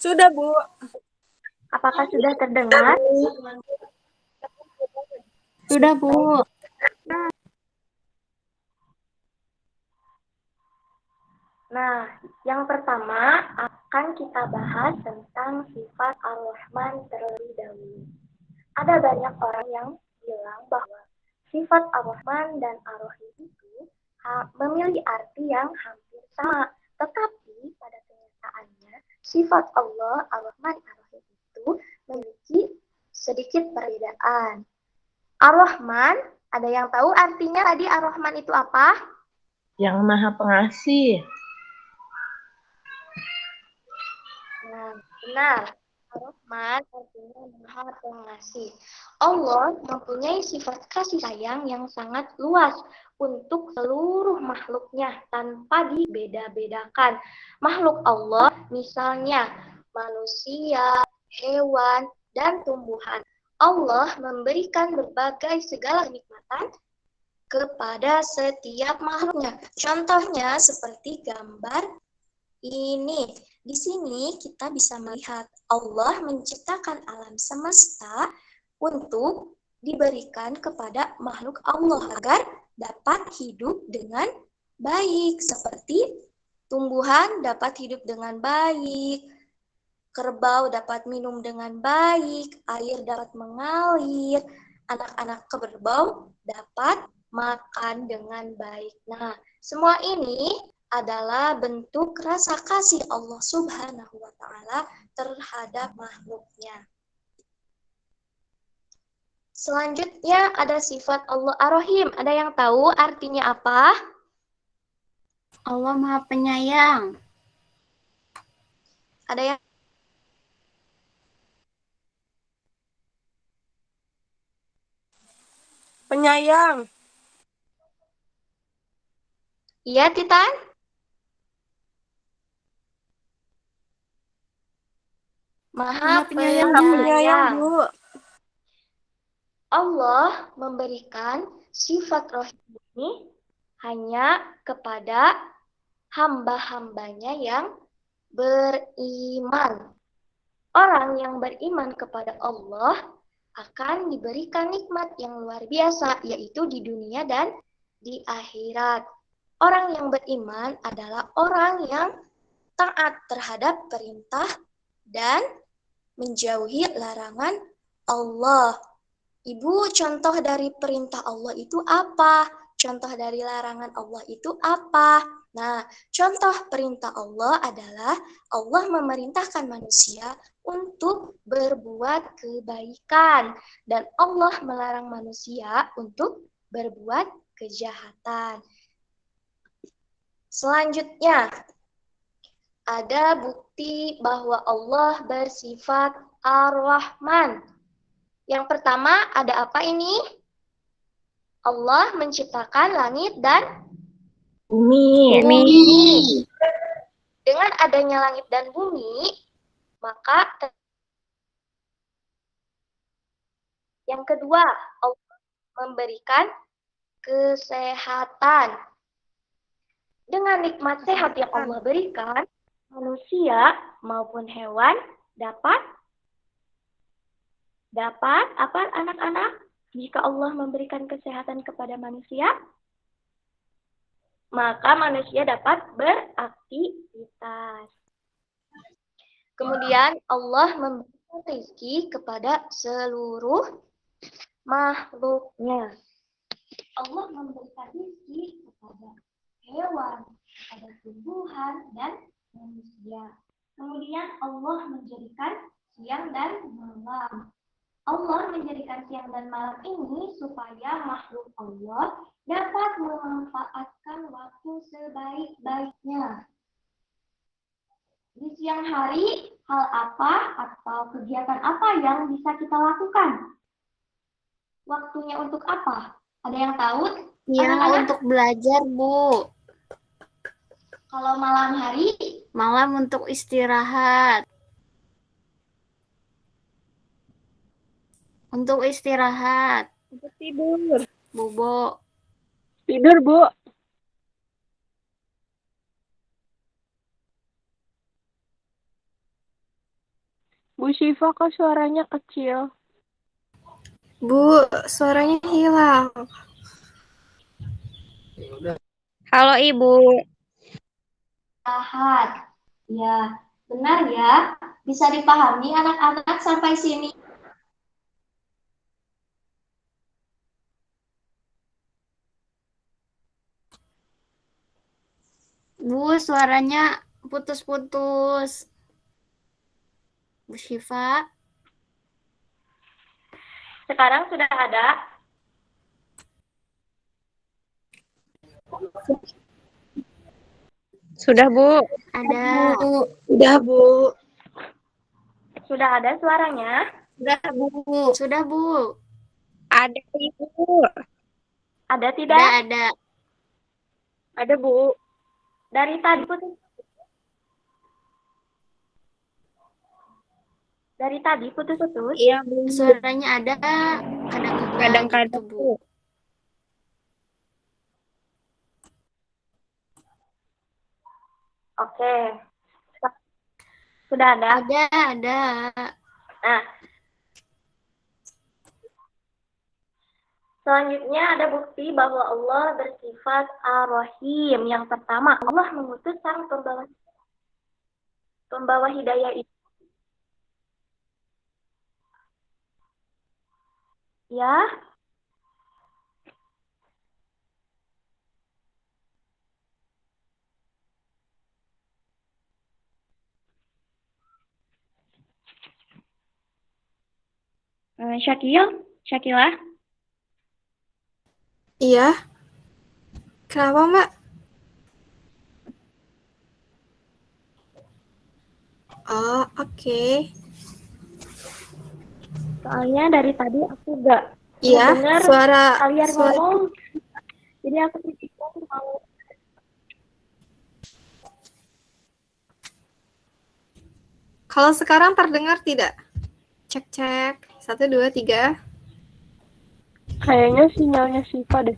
Sudah, Bu. Apakah sudah terdengar? Sudah, Bu. Nah, yang pertama akan kita bahas tentang sifat Ar-Rahman terlebih dahulu. Ada banyak orang yang bilang bahwa sifat Ar-Rahman dan Ar-Rahim itu memiliki arti yang hampir sama. Tetapi pada kenyataannya, sifat Allah, Ar-Rahman, Ar-Rahim itu memiliki sedikit perbedaan. Ar-Rahman, ada yang tahu artinya tadi Ar-Rahman itu apa? Yang Maha Pengasih. Nah, benar. Ar-Rahman artinya Maha Pengasih. Allah mempunyai sifat kasih sayang yang sangat luas untuk seluruh makhluknya tanpa dibeda-bedakan. Makhluk Allah misalnya manusia, hewan, dan tumbuhan. Allah memberikan berbagai segala kenikmatan kepada setiap makhluknya. Contohnya seperti gambar ini. Di sini kita bisa melihat Allah menciptakan alam semesta untuk diberikan kepada makhluk Allah agar dapat hidup dengan baik. Seperti tumbuhan dapat hidup dengan baik, kerbau dapat minum dengan baik, air dapat mengalir, anak-anak kerbau dapat makan dengan baik. Nah, semua ini adalah bentuk rasa kasih Allah Subhanahu wa Ta'ala terhadap makhluknya. Selanjutnya ada sifat Allah Ar-Rahim. Ada yang tahu artinya apa? Allah Maha Penyayang. Ada yang Penyayang. Iya, Titan? Maha Penyayang, Maha Bu. Penyayang, Bu. Allah memberikan sifat Rahim ini hanya kepada hamba-hambanya yang beriman. Orang yang beriman kepada Allah akan diberikan nikmat yang luar biasa, yaitu di dunia dan di akhirat. Orang yang beriman adalah orang yang taat terhadap perintah dan menjauhi larangan Allah. Ibu, contoh dari perintah Allah itu apa? Contoh dari larangan Allah itu apa? Nah, contoh perintah Allah adalah Allah memerintahkan manusia untuk berbuat kebaikan. Dan Allah melarang manusia untuk berbuat kejahatan. Selanjutnya, ada bukti bahwa Allah bersifat Ar-Rahman. Yang pertama, ada apa ini? Allah menciptakan langit dan Bumi. Dengan adanya langit dan bumi, maka Yang kedua, Allah memberikan kesehatan. Dengan nikmat sehat yang Allah berikan, manusia maupun hewan dapat apa anak-anak? Jika Allah memberikan kesehatan kepada manusia, maka manusia dapat beraktivitas. Kemudian Allah memberikan rezeki kepada seluruh makhluknya. Allah memberikan rezeki kepada hewan, kepada tumbuhan, dan manusia. Kemudian Allah menjadikan siang dan malam. Allah menjadikan siang dan malam ini supaya makhluk Allah dapat memanfaatkan waktu sebaik-baiknya. Di siang hari, hal apa atau kegiatan apa yang bisa kita lakukan? Waktunya untuk apa? Ada yang tahu? Ya, Anak-anak? untuk belajar, Bu. Kalau malam hari, Malam untuk istirahat. Untuk istirahat. Tidur. Bobo. Tidur, Bu. Bu Syifa kok suaranya kecil? Bu, suaranya hilang. Halo Ibu. istirahat. Ya, benar ya. Bisa dipahami anak-anak sampai sini? Bu, suaranya putus-putus. Bu Syifa. Sekarang sudah ada. Sudah Bu. Ada. Udah, Bu. Sudah ada suaranya? Sudah, Bu. Sudah, Bu. Ada Ibu. Ada tidak? Ada. Ada, Bu. Dari tadi putus. Dari tadi putus-putus. Iya Bu. Suaranya ada. Kadang-kadang Kadang-kadang gitu, Bu. Bu. Oke. Sudah ada? Ada. Nah. Selanjutnya ada bukti bahwa Allah bersifat Ar-Rahim. Yang pertama, Allah mengutus sang pembawa hidayah itu. Ya. Syakila. Iya. Kenapa, Mbak? Oh, oke. Soalnya dari tadi aku nggak Iya, dengar suara kalian suara ngomong. Jadi aku mau. Kalau sekarang terdengar tidak? Cek. 1, 2, 3. Kayaknya sinyalnya Syifa deh.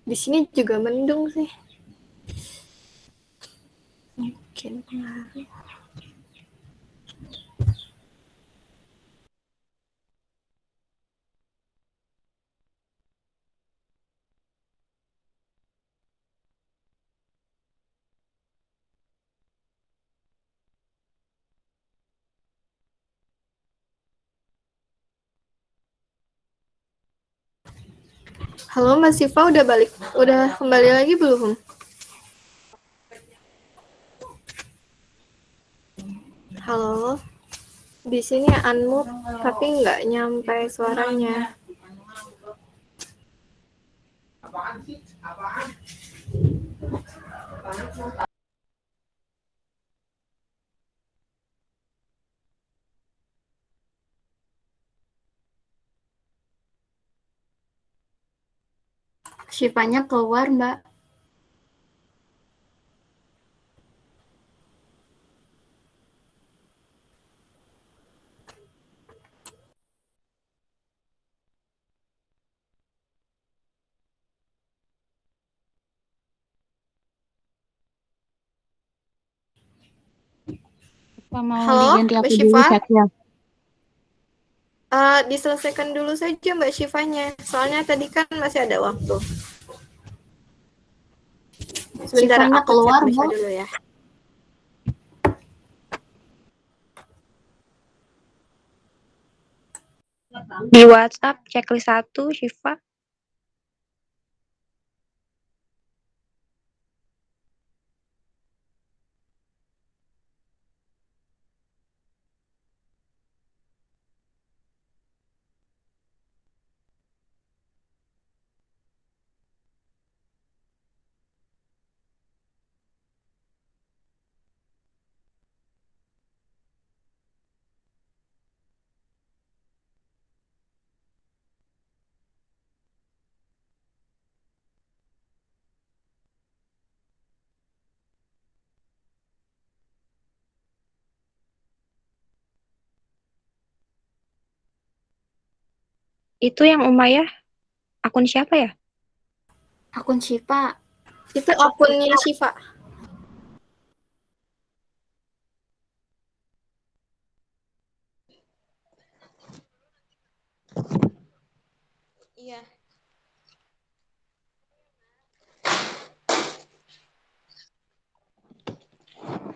Di sini juga mendung sih. Mungkin pengaruh. Halo, Mas Siva udah balik? Udah kembali lagi belum? Halo. Di sini unmute tapi nggak nyampe suaranya. Syifanya keluar, Mbak. Apa mau Halo, diganti Mbak aku dulu Syifa? chatnya? Diselesaikan dulu saja Mbak Syifanya. Soalnya tadi kan masih ada waktu. Sebentar, Syifanya aku keluar, chat Mbak Bu. Syifa dulu ya. Di WhatsApp checklist 1, Syifa. Itu yang Umayyah, akun siapa ya? Akun Syifa. Itu akunnya Syifa. Iya.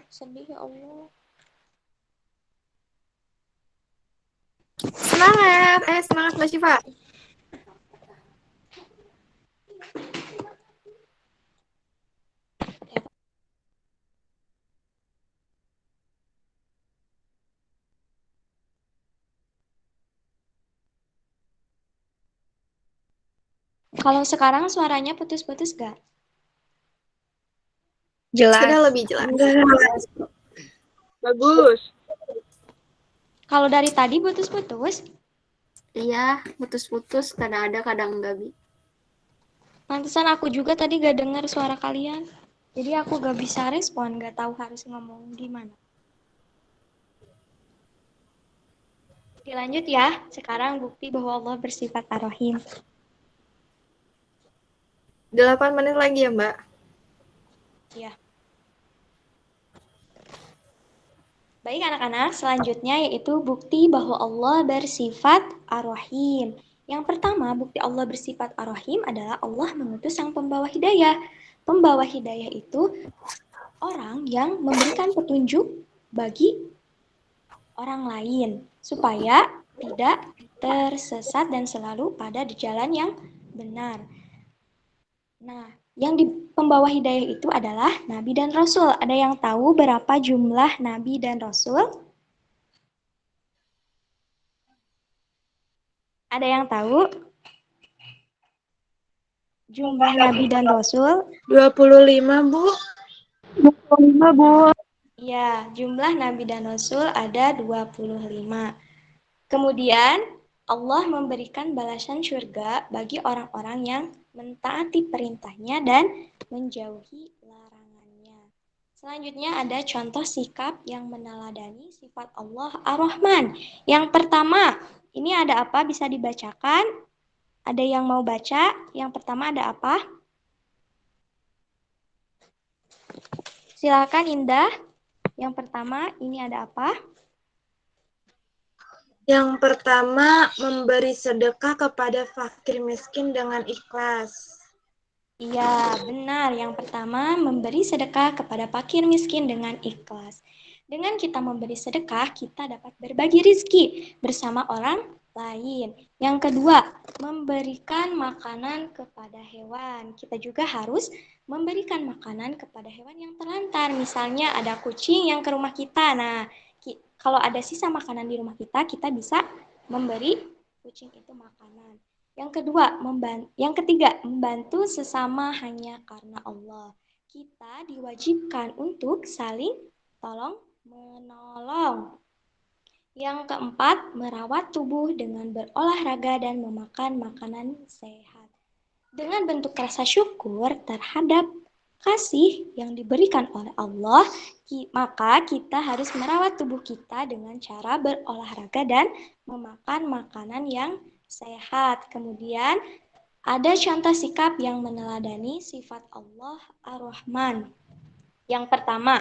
Sedih ya Allah. Semangat, semangat Mbak Syifa. Kalau sekarang suaranya putus-putus gak? Jelas. Sudah lebih jelas. Bagus. Kalau dari tadi putus-putus? Iya, putus-putus, kadang ada, kadang enggak, Bi. Pantesan aku juga tadi gak dengar suara kalian. Jadi aku gak bisa respon, gak tahu harus ngomong gimana. Dilanjut ya, sekarang bukti bahwa Allah bersifat Ar-Rahim. 8 menit lagi ya Mbak. Ya. Baik anak-anak, selanjutnya yaitu bukti bahwa Allah bersifat Ar-Rahim. Yang pertama, bukti Allah bersifat Ar-Rahim adalah Allah mengutus sang pembawa hidayah. Pembawa hidayah itu orang yang memberikan petunjuk bagi orang lain supaya tidak tersesat dan selalu pada di jalan yang benar. Nah, yang di pembawa hidayah itu adalah Nabi dan Rasul. Ada yang tahu berapa jumlah Nabi dan Rasul? Ada yang tahu? Jumlah Nabi dan Rasul? 25, Bu. 25, Bu. Ya, jumlah Nabi dan Rasul ada 25. Kemudian, Allah memberikan balasan surga bagi orang-orang yang mentaati perintahnya dan menjauhi larangannya. Selanjutnya ada contoh sikap yang meneladani sifat Allah Ar-Rahman. Yang pertama, ini ada apa? Bisa dibacakan? Ada yang mau baca? Yang pertama ada apa? Silakan Indah. Yang pertama, ini ada apa? Yang pertama, memberi sedekah kepada fakir miskin dengan ikhlas. Iya, benar. Yang pertama, memberi sedekah kepada fakir miskin dengan ikhlas. Dengan kita memberi sedekah, kita dapat berbagi rizki bersama orang lain. Yang kedua, memberikan makanan kepada hewan. Kita juga harus memberikan makanan kepada hewan yang terlantar. Misalnya ada kucing yang ke rumah kita. Nah, kalau ada sisa makanan di rumah kita, kita bisa memberi kucing itu makanan. Yang ketiga, membantu sesama hanya karena Allah. Kita diwajibkan untuk saling tolong menolong. Yang keempat, merawat tubuh dengan berolahraga dan memakan makanan sehat. Dengan bentuk rasa syukur terhadap kasih yang diberikan oleh Allah, maka kita harus merawat tubuh kita dengan cara berolahraga dan memakan makanan yang sehat. Kemudian ada contoh sikap yang meneladani sifat Allah Ar-Rahman. Yang pertama,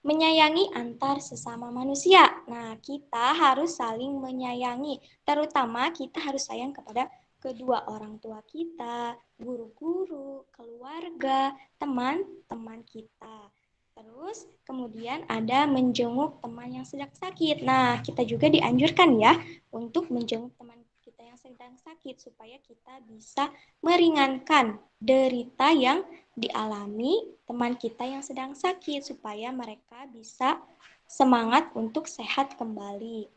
menyayangi antar sesama manusia. Nah, kita harus saling menyayangi. Terutama kita harus sayang kepada kedua orang tua kita, guru-guru, keluarga, teman-teman kita. Terus kemudian ada menjenguk teman yang sedang sakit. Nah, kita juga dianjurkan ya untuk menjenguk teman kita yang sedang sakit supaya kita bisa meringankan derita yang dialami teman kita yang sedang sakit supaya mereka bisa semangat untuk sehat kembali.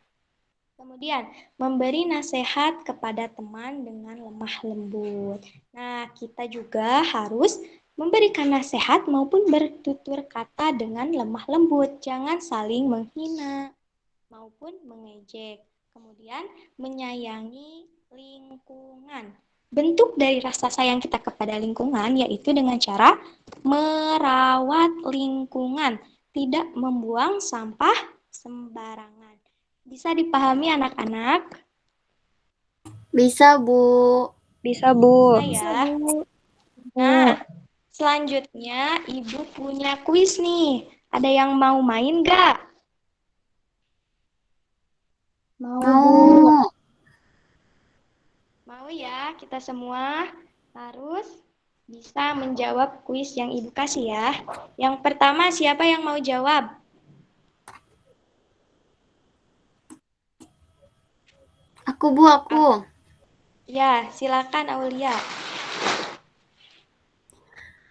Kemudian, memberi nasihat kepada teman dengan lemah lembut. Nah, kita juga harus memberikan nasihat maupun bertutur kata dengan lemah lembut. Jangan saling menghina maupun mengejek. Kemudian, menyayangi lingkungan. Bentuk dari rasa sayang kita kepada lingkungan yaitu dengan cara merawat lingkungan, tidak membuang sampah sembarangan. Bisa dipahami anak-anak? Bisa, Bu. Bisa, Bu. Bisa ya. Nah, selanjutnya Ibu punya kuis nih. Ada yang mau main nggak? Mau. Mau ya, kita semua harus bisa menjawab kuis yang Ibu kasih ya. Yang pertama, siapa yang mau jawab? Aku, Bu, aku. Ya, silakan Aulia.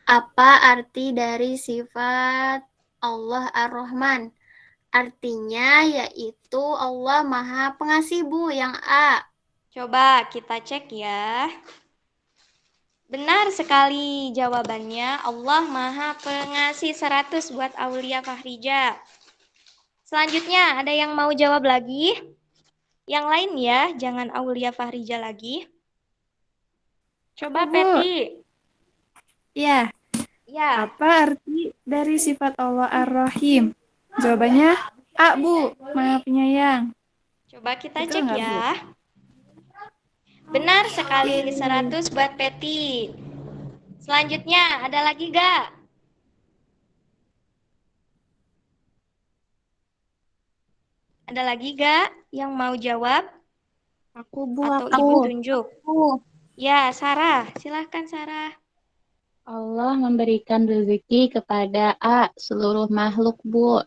Apa arti dari sifat Allah Ar-Rahman? Artinya yaitu Allah Maha Pengasih, Bu, yang A. Coba kita cek ya. Benar sekali jawabannya. Allah Maha Pengasih 100 buat Aulia Fahrija. Selanjutnya, ada yang mau jawab lagi? Yang lain ya, jangan Aulia Fahrija lagi. Coba Bu. Peti. Ya, Ya, apa arti dari sifat Allah Ar-Rahim? Jawabannya A, Bu, Maha Penyayang. coba kita Betul cek nggak, Bu? ya. Benar sekali 100 buat Peti. Selanjutnya, ada lagi gak? Ada lagi gak yang mau jawab? Aku, Bu, Atau aku. Ibu tunjuk? Ya, Sarah. Silahkan Sarah. Allah memberikan rezeki kepada A, seluruh makhluk, Bu.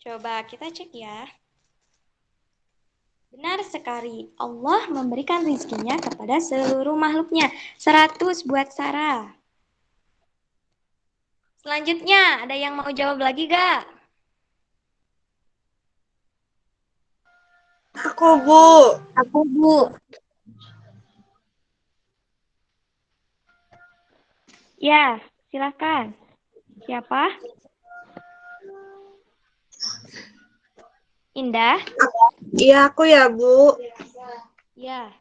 Coba kita cek ya. Benar sekali. Allah memberikan rezekinya kepada seluruh makhluknya. 100 buat Sarah. Selanjutnya, ada yang mau jawab lagi gak? Aku, Bu. Aku, Bu. Ya, silakan. Siapa? Indah? Iya, aku ya, Bu. Ya.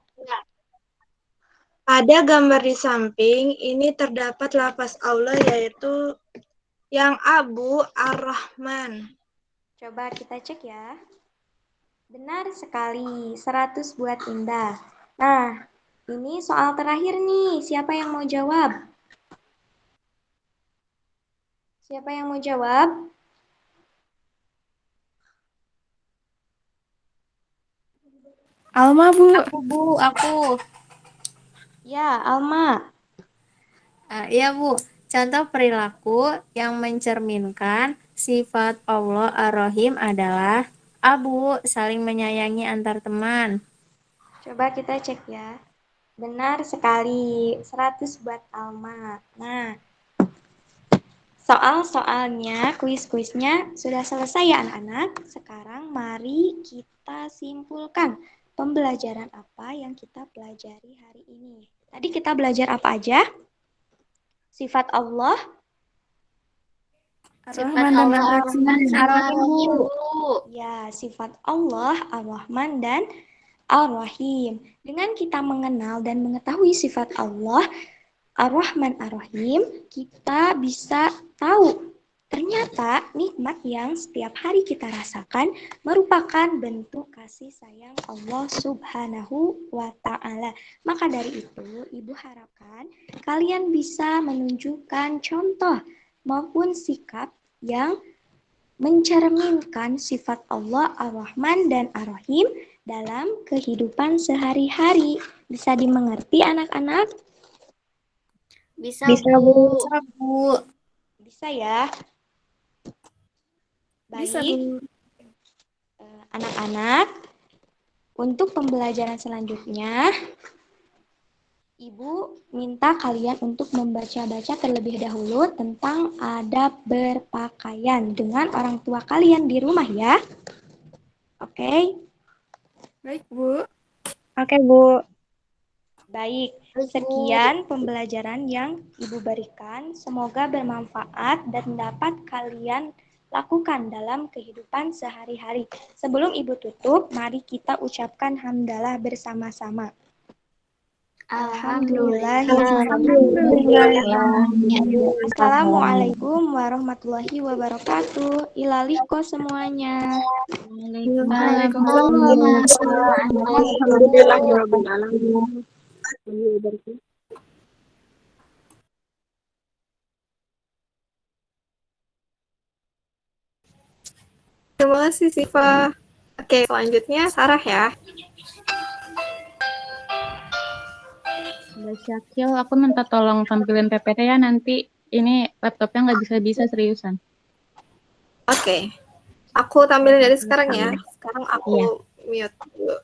Pada gambar di samping, ini terdapat lafaz Allah yaitu yang Abu Ar-Rahman. Coba kita cek ya. Benar sekali, 100 buat Indah. Nah, ini soal terakhir nih. Siapa yang mau jawab? Siapa yang mau jawab? Alma, Bu. Aku, Bu, aku. Ya, Alma. Iya, Bu. Contoh perilaku yang mencerminkan sifat Allah Ar-Rahim adalah Abu, saling menyayangi antar teman. Coba kita cek ya. Benar sekali, 100 buat Alma. Nah, soal-soalnya, kuis-kuisnya sudah selesai ya anak-anak. Sekarang mari kita simpulkan pembelajaran apa yang kita pelajari hari ini. Tadi kita belajar apa aja? Sifat Allah, Sifat Allah Ar-Rahman Ar-Rahim, Bu. ya, sifat Allah Ar-Rahman dan Ar-Rahim. Dengan kita mengenal dan mengetahui sifat Allah Ar-Rahman Ar-Rahim, kita bisa tahu ternyata nikmat yang setiap hari kita rasakan merupakan bentuk kasih sayang Allah Subhanahu wa Ta'ala. Maka dari itu, Ibu harapkan kalian bisa menunjukkan contoh maupun sikap yang mencerminkan sifat Allah Ar-Rahman dan Ar-Rahim dalam kehidupan sehari-hari. Bisa dimengerti anak-anak? Bisa, Bisa, Bu. Bu. Bisa ya? Bisa, Baik, Bu. anak-anak, untuk pembelajaran selanjutnya, Ibu minta kalian untuk membaca-baca terlebih dahulu tentang adab berpakaian dengan orang tua kalian di rumah ya. Oke? Baik, Bu. Oke, Bu. Baik, Baik, Bu. sekian pembelajaran yang Ibu berikan. Semoga bermanfaat dan dapat kalian lakukan dalam kehidupan sehari-hari. Sebelum Ibu tutup, mari kita ucapkan hamdalah bersama-sama. Alhamdulillah. Assalamualaikum warahmatullahi wabarakatuh. Ilaliko semuanya. Alhamdulillahirabbil alamin. Terima kasih, Siva. Oke, selanjutnya Sarah ya. Mbak Syakil, aku minta tolong tampilin PPT ya nanti. Ini laptopnya nggak bisa-bisa seriusan. Oke. Aku tampilin dari sekarang ya. Sekarang aku Iya. mute dulu.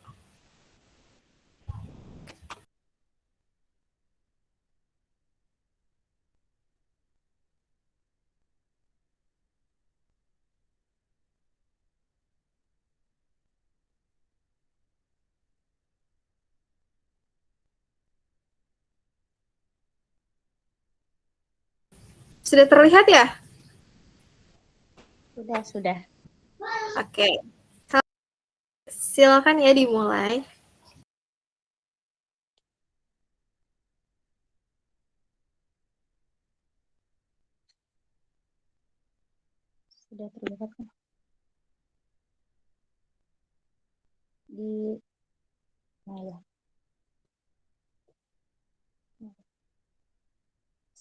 Sudah terlihat ya? Sudah. Oke. Silakan ya dimulai. Sudah terlihat kan? Ya.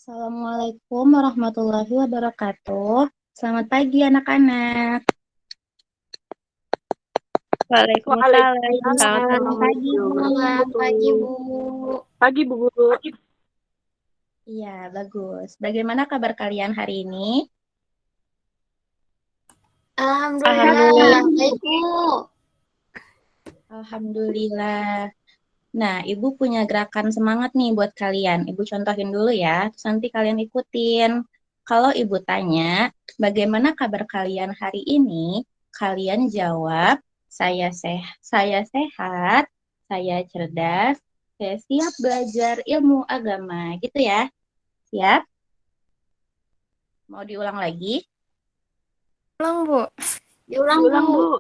Assalamualaikum warahmatullahi wabarakatuh. Selamat pagi anak-anak. Waalaikumsalam. Selamat pagi, Bu. Pagi, Bu. Iya, bagus. Bagaimana kabar kalian hari ini? Alhamdulillah. Baik, Bu. Alhamdulillah. Nah, Ibu punya gerakan semangat nih buat kalian. Ibu contohin dulu ya, terus nanti kalian ikutin. Kalau Ibu tanya, bagaimana kabar kalian hari ini? Kalian jawab, saya sehat, saya cerdas, saya siap belajar ilmu agama. Gitu ya. Siap? Mau diulang lagi? Ulang, Bu. Diulang, Bu.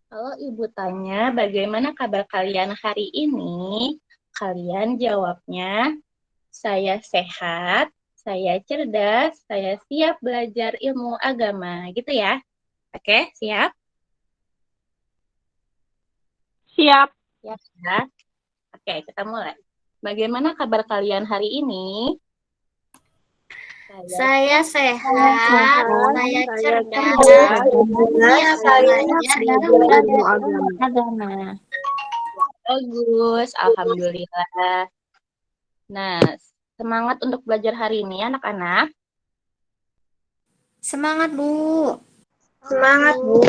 Kalau Ibu tanya bagaimana kabar kalian hari ini, kalian jawabnya, saya sehat, saya cerdas, saya siap belajar ilmu agama. Gitu ya? Oke, siap? Siap. Siap ya? Oke, kita mulai. Bagaimana kabar kalian hari ini? Saya sehat, saya cerdas, siap belajar ilmu agama. Bagus, alhamdulillah. Nah, semangat untuk belajar hari ini anak-anak. Semangat, Bu. Semangat, Bu.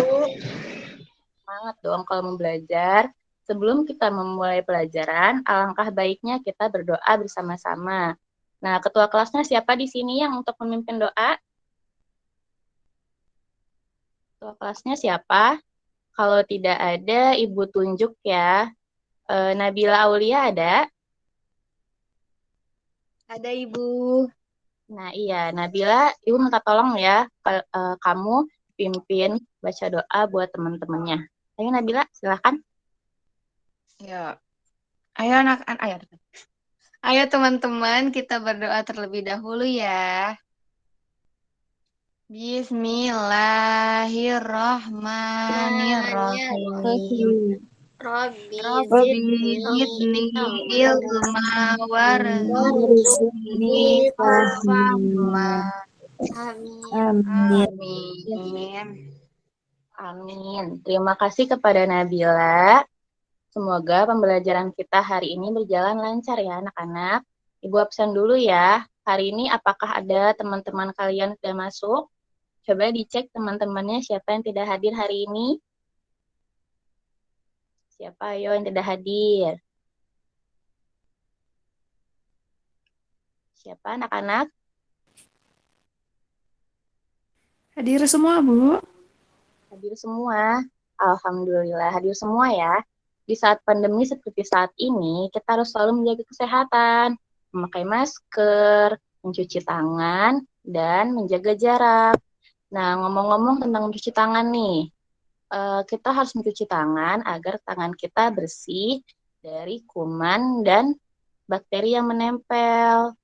Semangat dong kalau mau belajar. Sebelum kita memulai pelajaran, alangkah baiknya kita berdoa bersama-sama. Nah, ketua kelasnya siapa di sini yang untuk memimpin doa? Ketua kelasnya siapa? Kalau tidak ada, Ibu tunjuk ya. Nabila Aulia ada? Ada, Ibu. Nah, iya. Nabila, Ibu minta tolong ya. Kamu pimpin baca doa buat teman-temannya. Ayo Nabila, silakan. Ya. Ayo anak-anak, ayo teman-teman, kita berdoa terlebih dahulu ya. Bismillahirrahmanirrahim. Rabbi Rabbi zidni zidni ilma ilma warzuqni fahma. Amin. Amin. Amin. Terima kasih kepada Nabila. Semoga pembelajaran kita hari ini berjalan lancar ya anak-anak. Ibu absen dulu ya. Hari ini apakah ada teman-teman kalian sudah masuk? Coba dicek teman-temannya siapa yang tidak hadir hari ini. Siapa ayo yang tidak hadir? Siapa anak-anak? Hadir semua, Bu. Hadir semua. Alhamdulillah hadir semua ya. Di saat pandemi seperti saat ini, kita harus selalu menjaga kesehatan, memakai masker, mencuci tangan, dan menjaga jarak. Nah, ngomong-ngomong tentang mencuci tangan nih, kita harus mencuci tangan agar tangan kita bersih dari kuman dan bakteri yang menempel.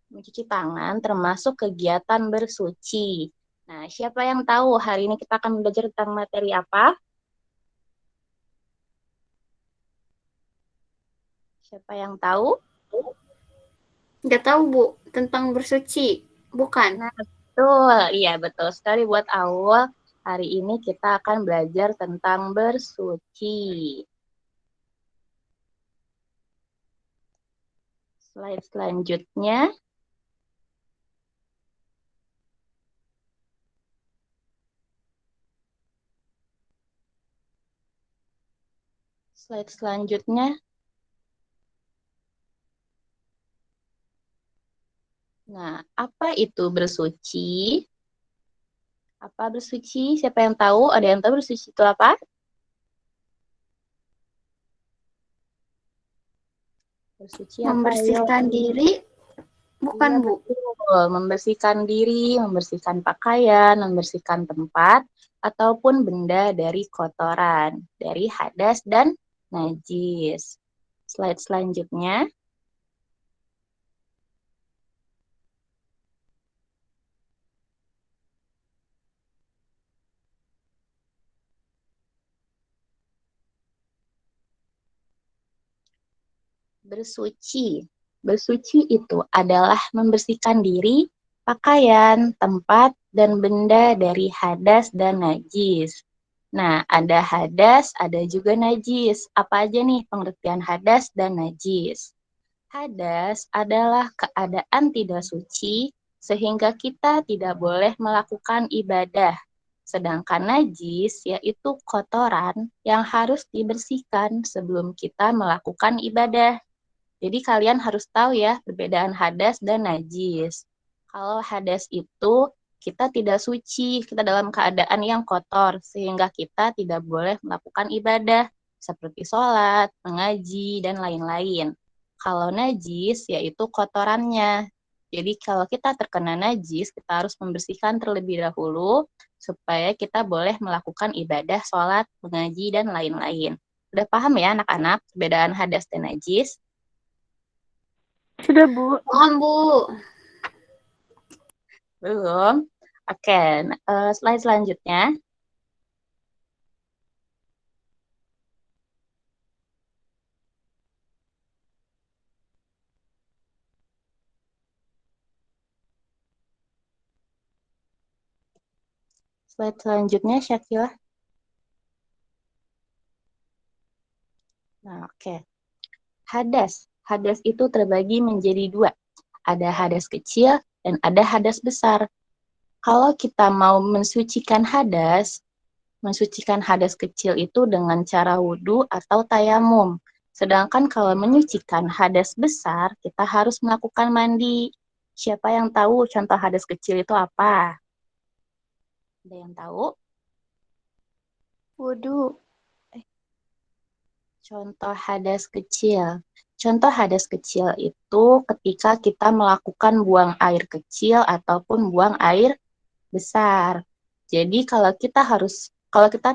Mencuci tangan termasuk kegiatan bersuci. Nah, siapa yang tahu hari ini kita akan belajar tentang materi apa? Siapa yang tahu? Nggak tahu, Bu, tentang bersuci. Bukan? Nah, betul. Iya, betul sekali buat Aul. Hari ini kita akan belajar tentang bersuci. Slide selanjutnya. Slide selanjutnya. Nah, apa itu bersuci? Apa bersuci? Siapa yang tahu? Ada yang tahu bersuci itu apa? Bersuci apa? Membersihkan diri, bukan, Iya, Bu? betul. Membersihkan diri, membersihkan pakaian, membersihkan tempat, ataupun benda dari kotoran, dari hadas dan najis. Slide selanjutnya. Bersuci. Bersuci itu adalah membersihkan diri, pakaian, tempat, dan benda dari hadas dan najis. Nah, ada hadas, ada juga najis. Apa aja nih pengertian hadas dan najis? Hadas adalah keadaan tidak suci, sehingga kita tidak boleh melakukan ibadah. Sedangkan najis yaitu kotoran yang harus dibersihkan sebelum kita melakukan ibadah. Jadi kalian harus tahu ya perbedaan hadas dan najis. Kalau hadas itu kita tidak suci, kita dalam keadaan yang kotor, sehingga kita tidak boleh melakukan ibadah, seperti sholat, mengaji, dan lain-lain. Kalau najis, yaitu kotorannya. Jadi kalau kita terkena najis, kita harus membersihkan terlebih dahulu, supaya kita boleh melakukan ibadah, sholat, mengaji, dan lain-lain. Udah paham ya anak-anak perbedaan hadas dan najis? Sudah, Bu. Paham, Bu. Belum? Oke, slide selanjutnya. Slide selanjutnya, Syakila. Nah, oke. Hadas. Hadas itu terbagi menjadi dua. Ada hadas kecil dan ada hadas besar. Kalau kita mau mensucikan hadas kecil itu dengan cara wudhu atau tayamum. Sedangkan kalau menyucikan hadas besar, kita harus melakukan mandi. Siapa yang tahu contoh hadas kecil itu apa? Ada yang tahu? Wudhu. Contoh hadas kecil. Contoh hadas kecil itu ketika kita melakukan buang air kecil ataupun buang air besar. Jadi kalau kita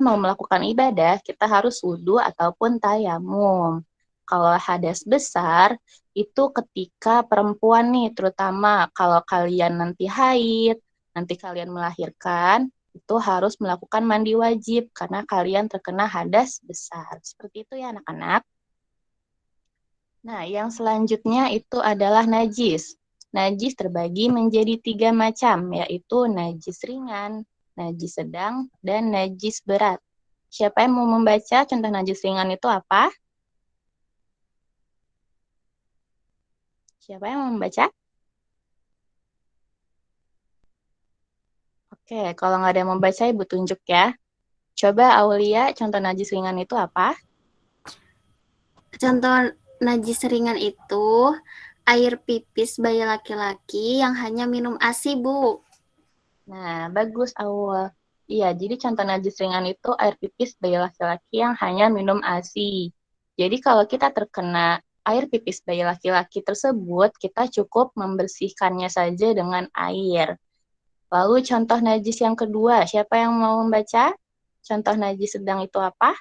mau melakukan ibadah, kita harus wudhu ataupun tayamum. Kalau hadas besar itu ketika perempuan nih, terutama kalau kalian nanti haid, nanti kalian melahirkan, itu harus melakukan mandi wajib karena kalian terkena hadas besar. Seperti itu ya anak-anak. Nah, yang selanjutnya itu adalah najis. Najis terbagi menjadi 3 macam, yaitu najis ringan, najis sedang, dan najis berat. Siapa yang mau membaca contoh najis ringan itu apa? Siapa yang mau membaca? Oke, kalau nggak ada yang membaca, Ibu tunjuk ya. Coba Aulia, contoh najis ringan itu apa? Contoh najis ringan itu air pipis bayi laki-laki yang hanya minum ASI, Bu. Nah, bagus Aul. Iya, jadi contoh najis ringan itu air pipis bayi laki-laki yang hanya minum ASI. Jadi kalau kita terkena air pipis bayi laki-laki tersebut, kita cukup membersihkannya saja dengan air. Lalu contoh najis yang kedua, siapa yang mau membaca? Contoh najis sedang itu apa?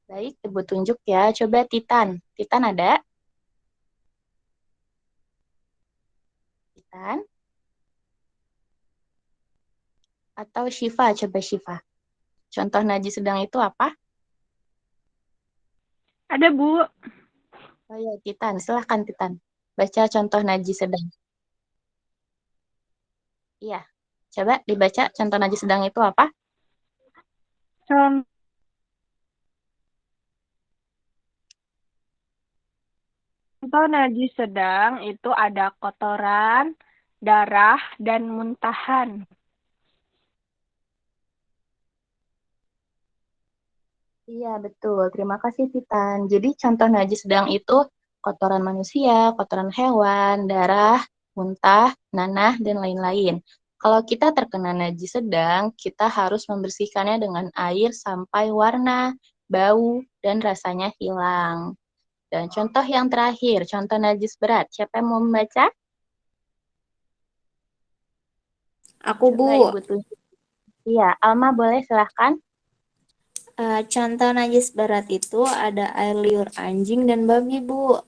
Baik, Ibu tunjuk ya. Coba Titan. Titan ada? Titan? Atau Syifa? Coba Syifa. Contoh najis sedang itu apa? Ada, Bu. Oh ya, Titan. Silahkan Titan. Baca contoh najis sedang. Iya. Coba dibaca contoh najis sedang itu apa? Contoh najis sedang itu ada kotoran, darah, dan muntahan. Iya, betul. Terima kasih, Titan. Jadi contoh najis sedang itu kotoran manusia, kotoran hewan, darah, muntah, nanah, dan lain-lain. Kalau kita terkena najis sedang, kita harus membersihkannya dengan air sampai warna, bau, dan rasanya hilang. Dan contoh yang terakhir, contoh najis berat. Siapa yang mau membaca? Aku, Bu. Coba Ibu tunjuk. Iya, Alma boleh silahkan. Contoh najis berat itu ada air liur anjing dan babi, Bu.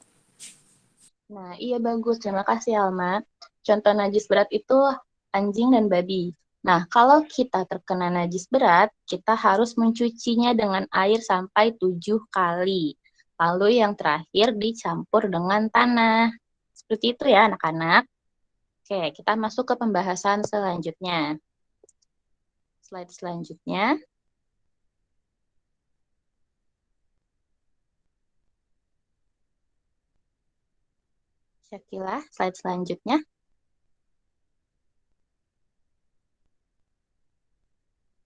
Nah, iya bagus. Terima kasih, Alma. Contoh najis berat itu anjing dan babi. Nah, kalau kita terkena najis berat, kita harus mencucinya dengan air sampai 7 kali. Lalu yang terakhir dicampur dengan tanah. Seperti itu ya, anak-anak. Oke, kita masuk ke pembahasan selanjutnya. Slide selanjutnya. Syakila, slide selanjutnya.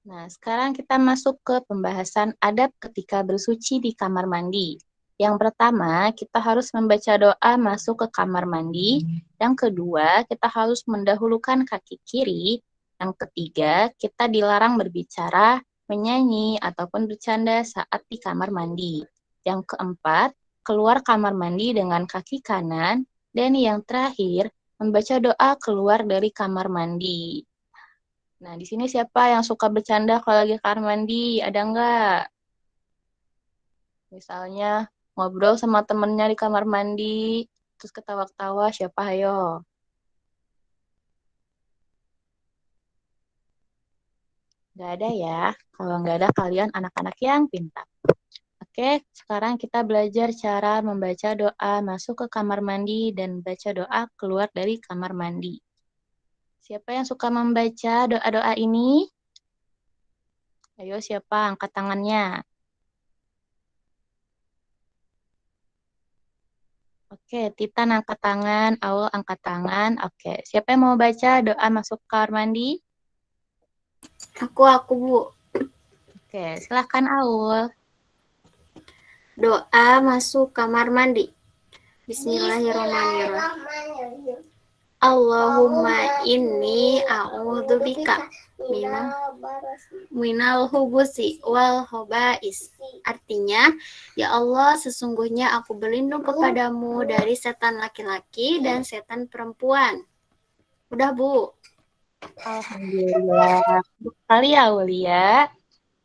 Nah, sekarang kita masuk ke pembahasan adab ketika bersuci di kamar mandi. Yang pertama, kita harus membaca doa masuk ke kamar mandi. Yang kedua, kita harus mendahulukan kaki kiri. Yang ketiga, kita dilarang berbicara, menyanyi, ataupun bercanda saat di kamar mandi. Yang keempat, keluar kamar mandi dengan kaki kanan. Dan yang terakhir, membaca doa keluar dari kamar mandi. Nah, di sini siapa yang suka bercanda kalau lagi kamar mandi? Ada nggak? Misalnya ngobrol sama temennya di kamar mandi, terus ketawa-ketawa, siapa ayo? Nggak ada ya. Kalau nggak ada, kalian anak-anak yang pintar. Oke, sekarang kita belajar cara membaca doa masuk ke kamar mandi dan baca doa keluar dari kamar mandi. Siapa yang suka membaca doa-doa ini? Ayo, siapa? Angkat tangannya. Oke, Titan angkat tangan, Aul angkat tangan. Oke, siapa yang mau baca doa masuk kamar mandi? Aku, Bu. Oke, silahkan Aul. Doa masuk kamar mandi. Bismillahirrahmanirrahim. Allahumma inni a'udzubika minal hubusi wal hobais. Artinya, ya Allah, sesungguhnya aku berlindung kepadamu dari setan laki-laki dan setan perempuan. Udah, Bu. Alhamdulillah. Sekali ya, Aulia.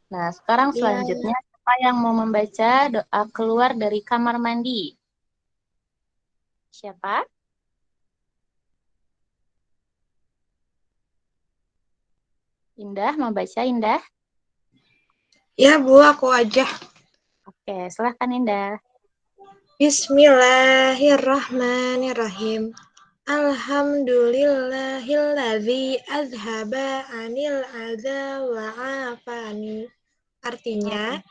Nah, sekarang selanjutnya, siapa yang mau membaca doa keluar dari kamar mandi? Siapa? Indah, mau baca Indah? Ya Bu, aku aja. Oke, silahkan Indah. Bismillahirrahmanirrahim. Alhamdulillahilladzi azhaba anil adza wa afani. Artinya,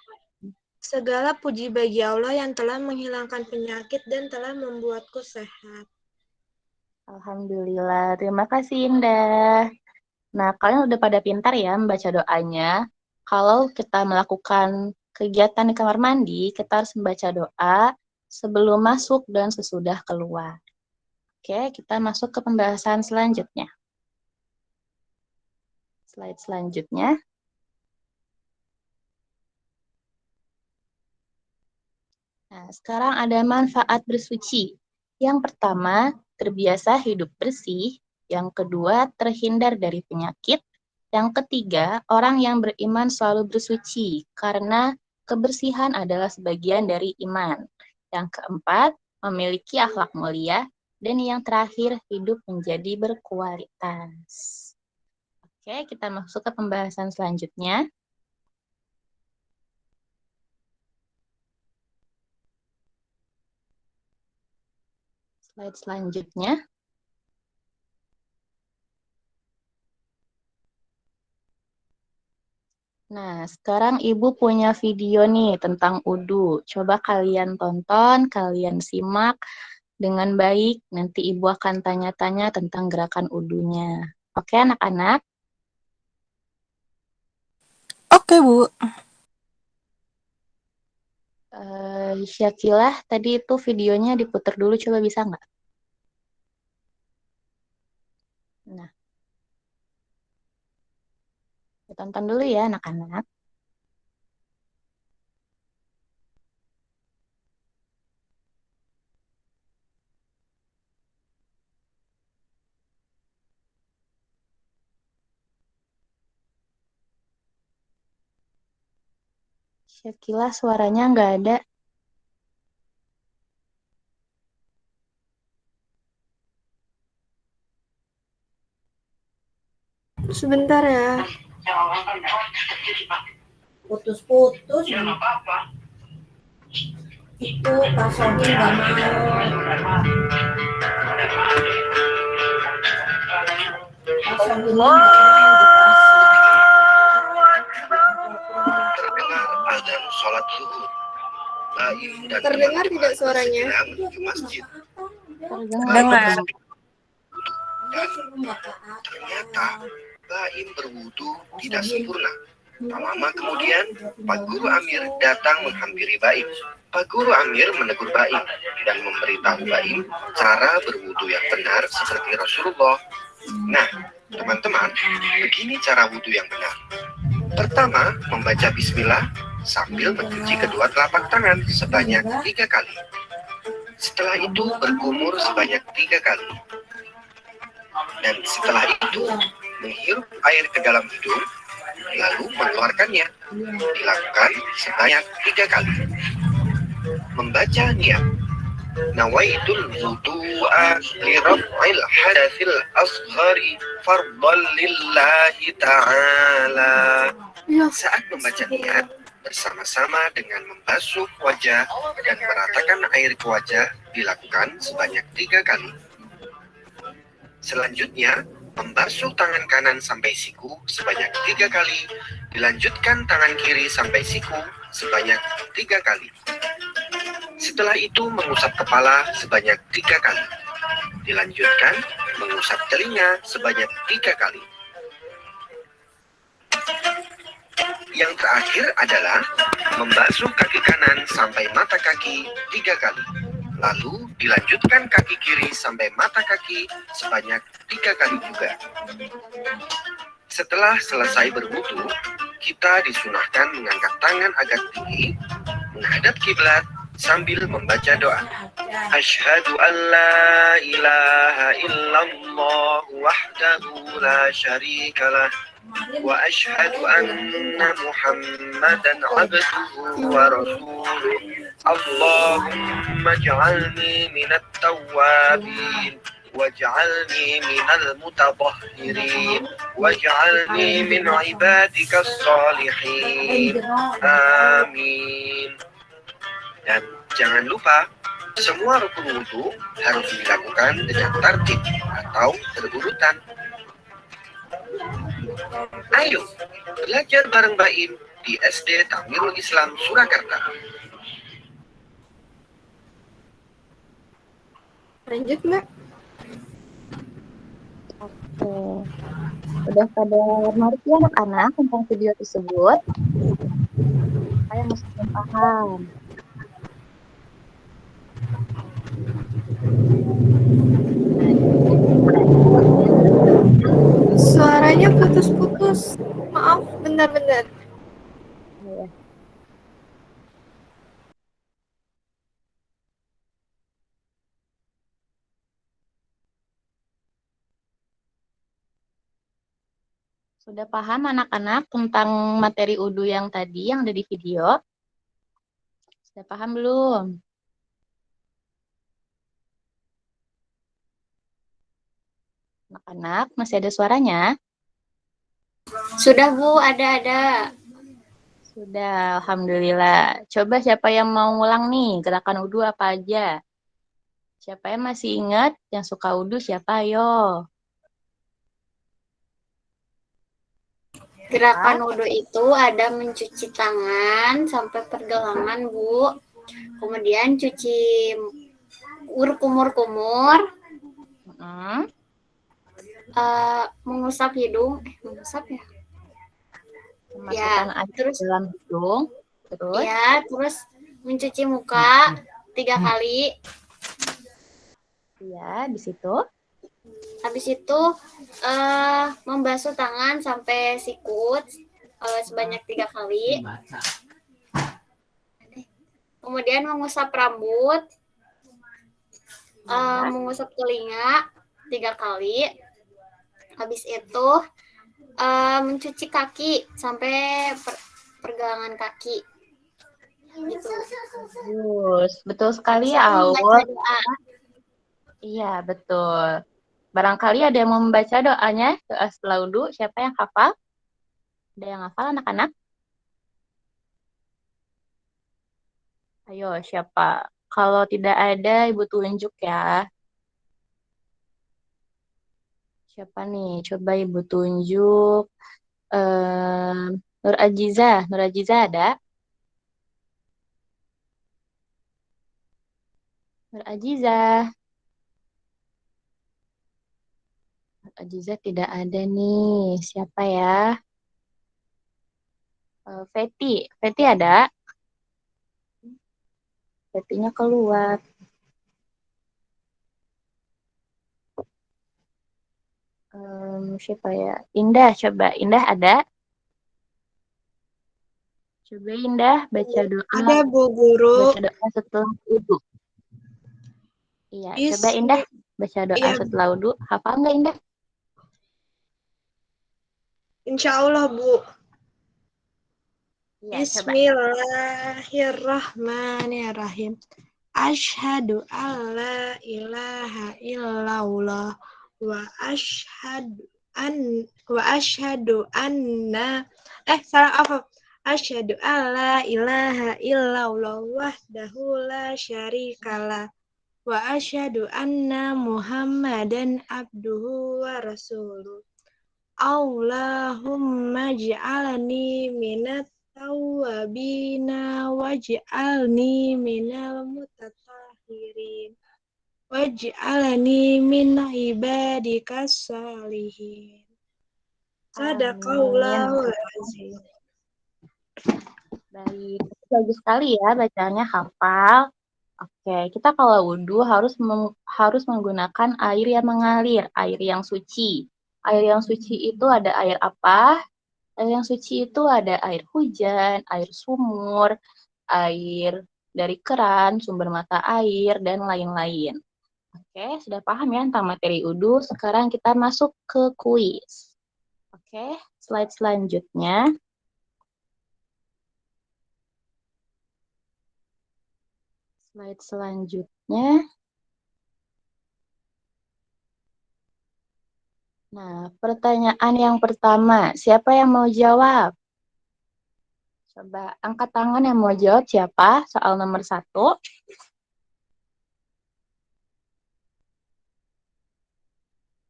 segala puji bagi Allah yang telah menghilangkan penyakit dan telah membuatku sehat. Alhamdulillah, terima kasih Indah. Nah, kalian udah pada pintar ya membaca doanya. Kalau kita melakukan kegiatan di kamar mandi, kita harus membaca doa sebelum masuk dan sesudah keluar. Oke, kita masuk ke pembahasan selanjutnya. Slide selanjutnya. Nah, sekarang ada manfaat bersuci. Yang pertama, terbiasa hidup bersih. Yang kedua, terhindar dari penyakit. Yang ketiga, orang yang beriman selalu bersuci, karena kebersihan adalah sebagian dari iman. Yang keempat, memiliki akhlak mulia. Dan yang terakhir, hidup menjadi berkualitas. Oke, kita masuk ke pembahasan selanjutnya. Slide selanjutnya. Nah, sekarang Ibu punya video nih tentang wudu. Coba kalian tonton, kalian simak dengan baik. Nanti Ibu akan tanya-tanya tentang gerakan wudunya. Oke, anak-anak? Oke, Bu. Syakilah, tadi itu videonya diputar dulu, coba bisa nggak? Nah, tonton dulu ya anak-anak. Syakilah suaranya nggak ada. Sebentar ya. Putus-putus. Ya nggak apa-apa. Itu Kak Sogi nggak mau. Kak Sogi nggak mau Terdengar azan sholat zuhur. Baim dan Terdengar tidak suaranya? menuju masjid. Terdengar. Dan ternyata Baim berwudu tidak sempurna. Tak lama kemudian, Pak Guru Amir datang menghampiri Baim. Pak Guru Amir menegur Baim dan memberitahu Baim cara berwudu yang benar seperti Rasulullah. Nah, teman-teman, begini cara wudu yang benar. Pertama, membaca bismillah sambil mencuci kedua telapak tangan sebanyak 3 kali. Setelah itu berkumur sebanyak 3 kali. Dan setelah itu menghirup air ke dalam hidung, lalu mengeluarkannya. Dilakukan sebanyak 3 kali. Membaca niat. Nawaitul wudu'a li raf'il hadatsil asghari fardhan lillahi ta'ala. Saat membaca niat, bersama-sama dengan membasuh wajah dan meratakan air ke wajah dilakukan sebanyak 3 kali. Selanjutnya, membasuh tangan kanan sampai siku sebanyak 3 kali, dilanjutkan tangan kiri sampai siku sebanyak 3 kali. Setelah itu mengusap kepala sebanyak 3 kali, dilanjutkan mengusap telinga sebanyak 3 kali. Yang terakhir adalah membasuh kaki kanan sampai mata kaki 3 kali. Lalu dilanjutkan kaki kiri sampai mata kaki sebanyak 3 kali juga. Setelah selesai berwudu, kita disunahkan mengangkat tangan agak tinggi, menghadap kiblat sambil membaca doa. Asyhadu an la ilaha illallah wahdahu la syarikalah wa asyhadu anna Muhammadan abduhu wa rasuluh. Allahumma ij'alni minat tawwabin waj'alni minal mutatahhirin. waj'alni min ibadika sholihin. Amin. Dan jangan lupa, semua rukun wudhu harus dilakukan dengan tertib atau berurutan. Ayo, belajar bareng Baim di SD Tamirul Islam Surakarta. Lanjut, Mbak. Oke. Udah pada mengerti anak-anak tentang video tersebut? Saya masih belum paham. Suaranya putus-putus. Maaf, bentar-bentar. Ya. Sudah paham anak-anak tentang materi UDU yang tadi yang ada di video? Sudah paham belum? Anak-anak, masih ada suaranya? Sudah Bu, ada. Sudah, Alhamdulillah. Coba siapa yang mau ngulang nih, gerakan UDU apa aja? Siapa yang masih ingat yang suka UDU siapa, ayo? Gerakan wudhu itu ada mencuci tangan sampai pergelangan, Bu. Kemudian cuci kumur-kumur. Mengusap hidung. Mengusap ya? Masukkan air terus dalam hidung. Terus? Ya, terus mencuci muka 3 kali. Ya, di situ. Habis itu membasuh tangan sampai sikut sebanyak 3 kali. Kemudian mengusap rambut, mengusap telinga 3 kali. Habis itu mencuci kaki sampai pergelangan kaki. Gitu. Betul sekali ya, Aul. Iya, betul. Barangkali ada yang mau membaca doanya, doa setelah wudhu. Siapa yang hafal? Ada yang hafal anak-anak? Ayo, siapa? Kalau tidak ada, Ibu tunjuk ya. Siapa nih? Coba Ibu tunjuk. Nur Ajiza. Nur Ajiza ada? Nur Ajiza. Ajiza tidak ada nih. Siapa ya? Feti. Feti ada? Fetinya keluar. Siapa ya? Indah, coba. Indah ada? Coba Indah baca doa. Ada Bu Guru. Baca doa setelah wudhu. Iya, coba Indah baca doa setelah wudhu. Hafal nggak Indah? Insya Allah, Bu. Ya, Bismillahirrahmanirrahim. Asyhadu alla ilaha illallah wa asyhadu anna asyhadu alla ilaha illallah wahdahu la syarikalah wa asyhadu anna Muhammadan abduhu wa rasuluh. Allahumma ij'alni minat tawwabina waj'alni minal mutatahhirin waj'alni min ibadikas sholihin. Sadaqallahul azim. Baik, bagus sekali ya bacanya hafal. Oke, kita kalau wudhu harus menggunakan air yang mengalir, air yang suci. Air yang suci itu ada air apa? Air yang suci itu ada air hujan, air sumur, air dari keran, sumber mata air, dan lain-lain. Oke, sudah paham ya tentang materi wudhu. Sekarang kita masuk ke kuis. Oke, slide selanjutnya. Slide selanjutnya. Nah, pertanyaan yang pertama, siapa yang mau jawab? Coba angkat tangan yang mau jawab siapa? Soal nomor 1.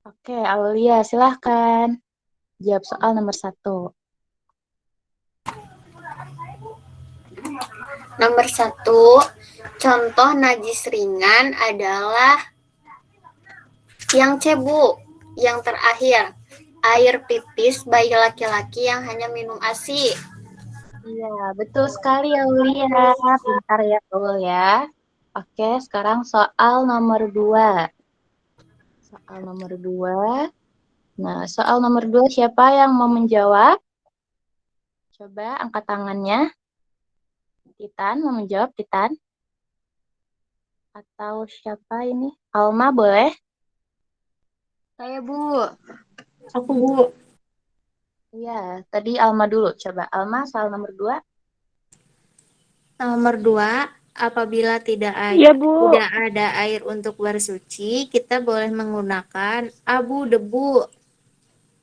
Oke, Aulia, silahkan. Jawab soal nomor 1. Nomor 1, contoh najis ringan adalah yang C, Bu. Yang terakhir, air pipis bayi laki-laki yang hanya minum ASI. Iya, betul sekali Aulia. Pintar ya, Aul ya. Oke, sekarang soal nomor 2. Soal nomor 2. Nah, soal nomor 2 siapa yang mau menjawab? Coba angkat tangannya. Titan mau menjawab, Titan? Atau siapa ini? Alma boleh? Saya, Bu. Aku, Bu. Iya, tadi Alma dulu. Coba Alma soal nomor 2. Nomor 2, apabila tidak Iya, Bu. ada air untuk bersuci, kita boleh menggunakan abu debu.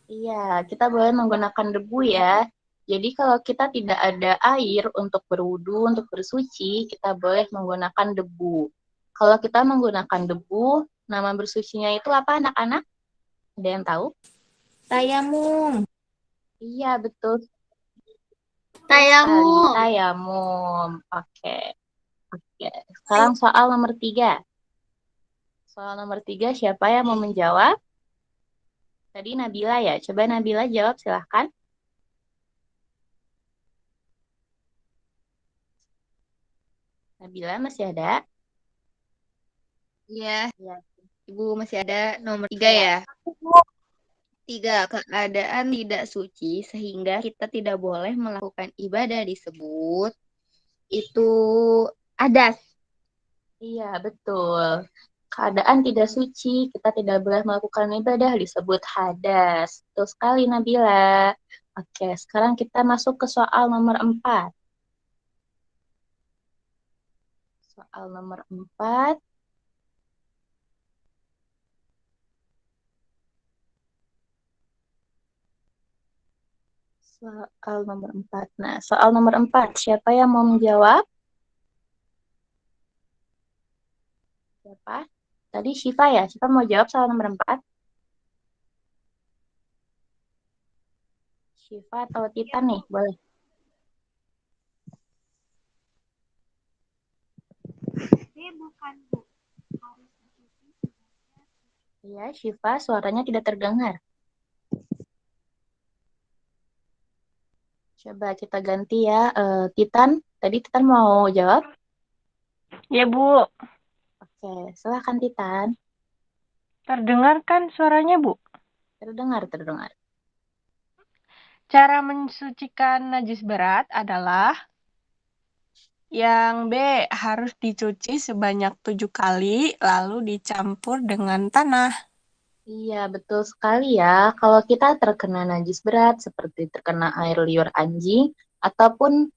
Iya, kita boleh menggunakan debu ya. Jadi kalau kita tidak ada air untuk berwudu, untuk bersuci, kita boleh menggunakan debu. Kalau kita menggunakan debu, nama bersucinya itu apa anak-anak? Ada yang tahu? Tayamum. Iya, betul. Tayamum. Tayamum. Oke. Sekarang soal nomor 3. Soal nomor 3, siapa yang mau menjawab? Tadi Nabila ya. Coba Nabila jawab, silahkan. Nabila masih ada? Iya, Iya. Ibu masih ada nomor 3 ya. 3, keadaan tidak suci sehingga kita tidak boleh melakukan ibadah disebut itu adas. Iya, betul. Keadaan tidak suci, kita tidak boleh melakukan ibadah disebut hadas. Betul sekali, Nabila. Oke, sekarang kita masuk ke soal nomor 4. Soal nomor 4. Soal nomor 4. Nah, soal nomor 4, siapa yang mau menjawab? Siapa? Tadi Syifa ya? Syifa mau jawab soal nomor 4? Syifa atau Titan nih? Boleh. Bukan, Bu. Iya, Syifa, suaranya tidak terdengar. Coba kita ganti ya. Titan, tadi Titan mau jawab? Ya, Bu. Oke, silahkan Titan. Terdengar kan suaranya, Bu? Terdengar. Cara mensucikan najis berat adalah yang B, harus dicuci sebanyak 7 kali, lalu dicampur dengan tanah. Iya, betul sekali ya. Kalau kita terkena najis berat, seperti terkena air liur anjing, ataupun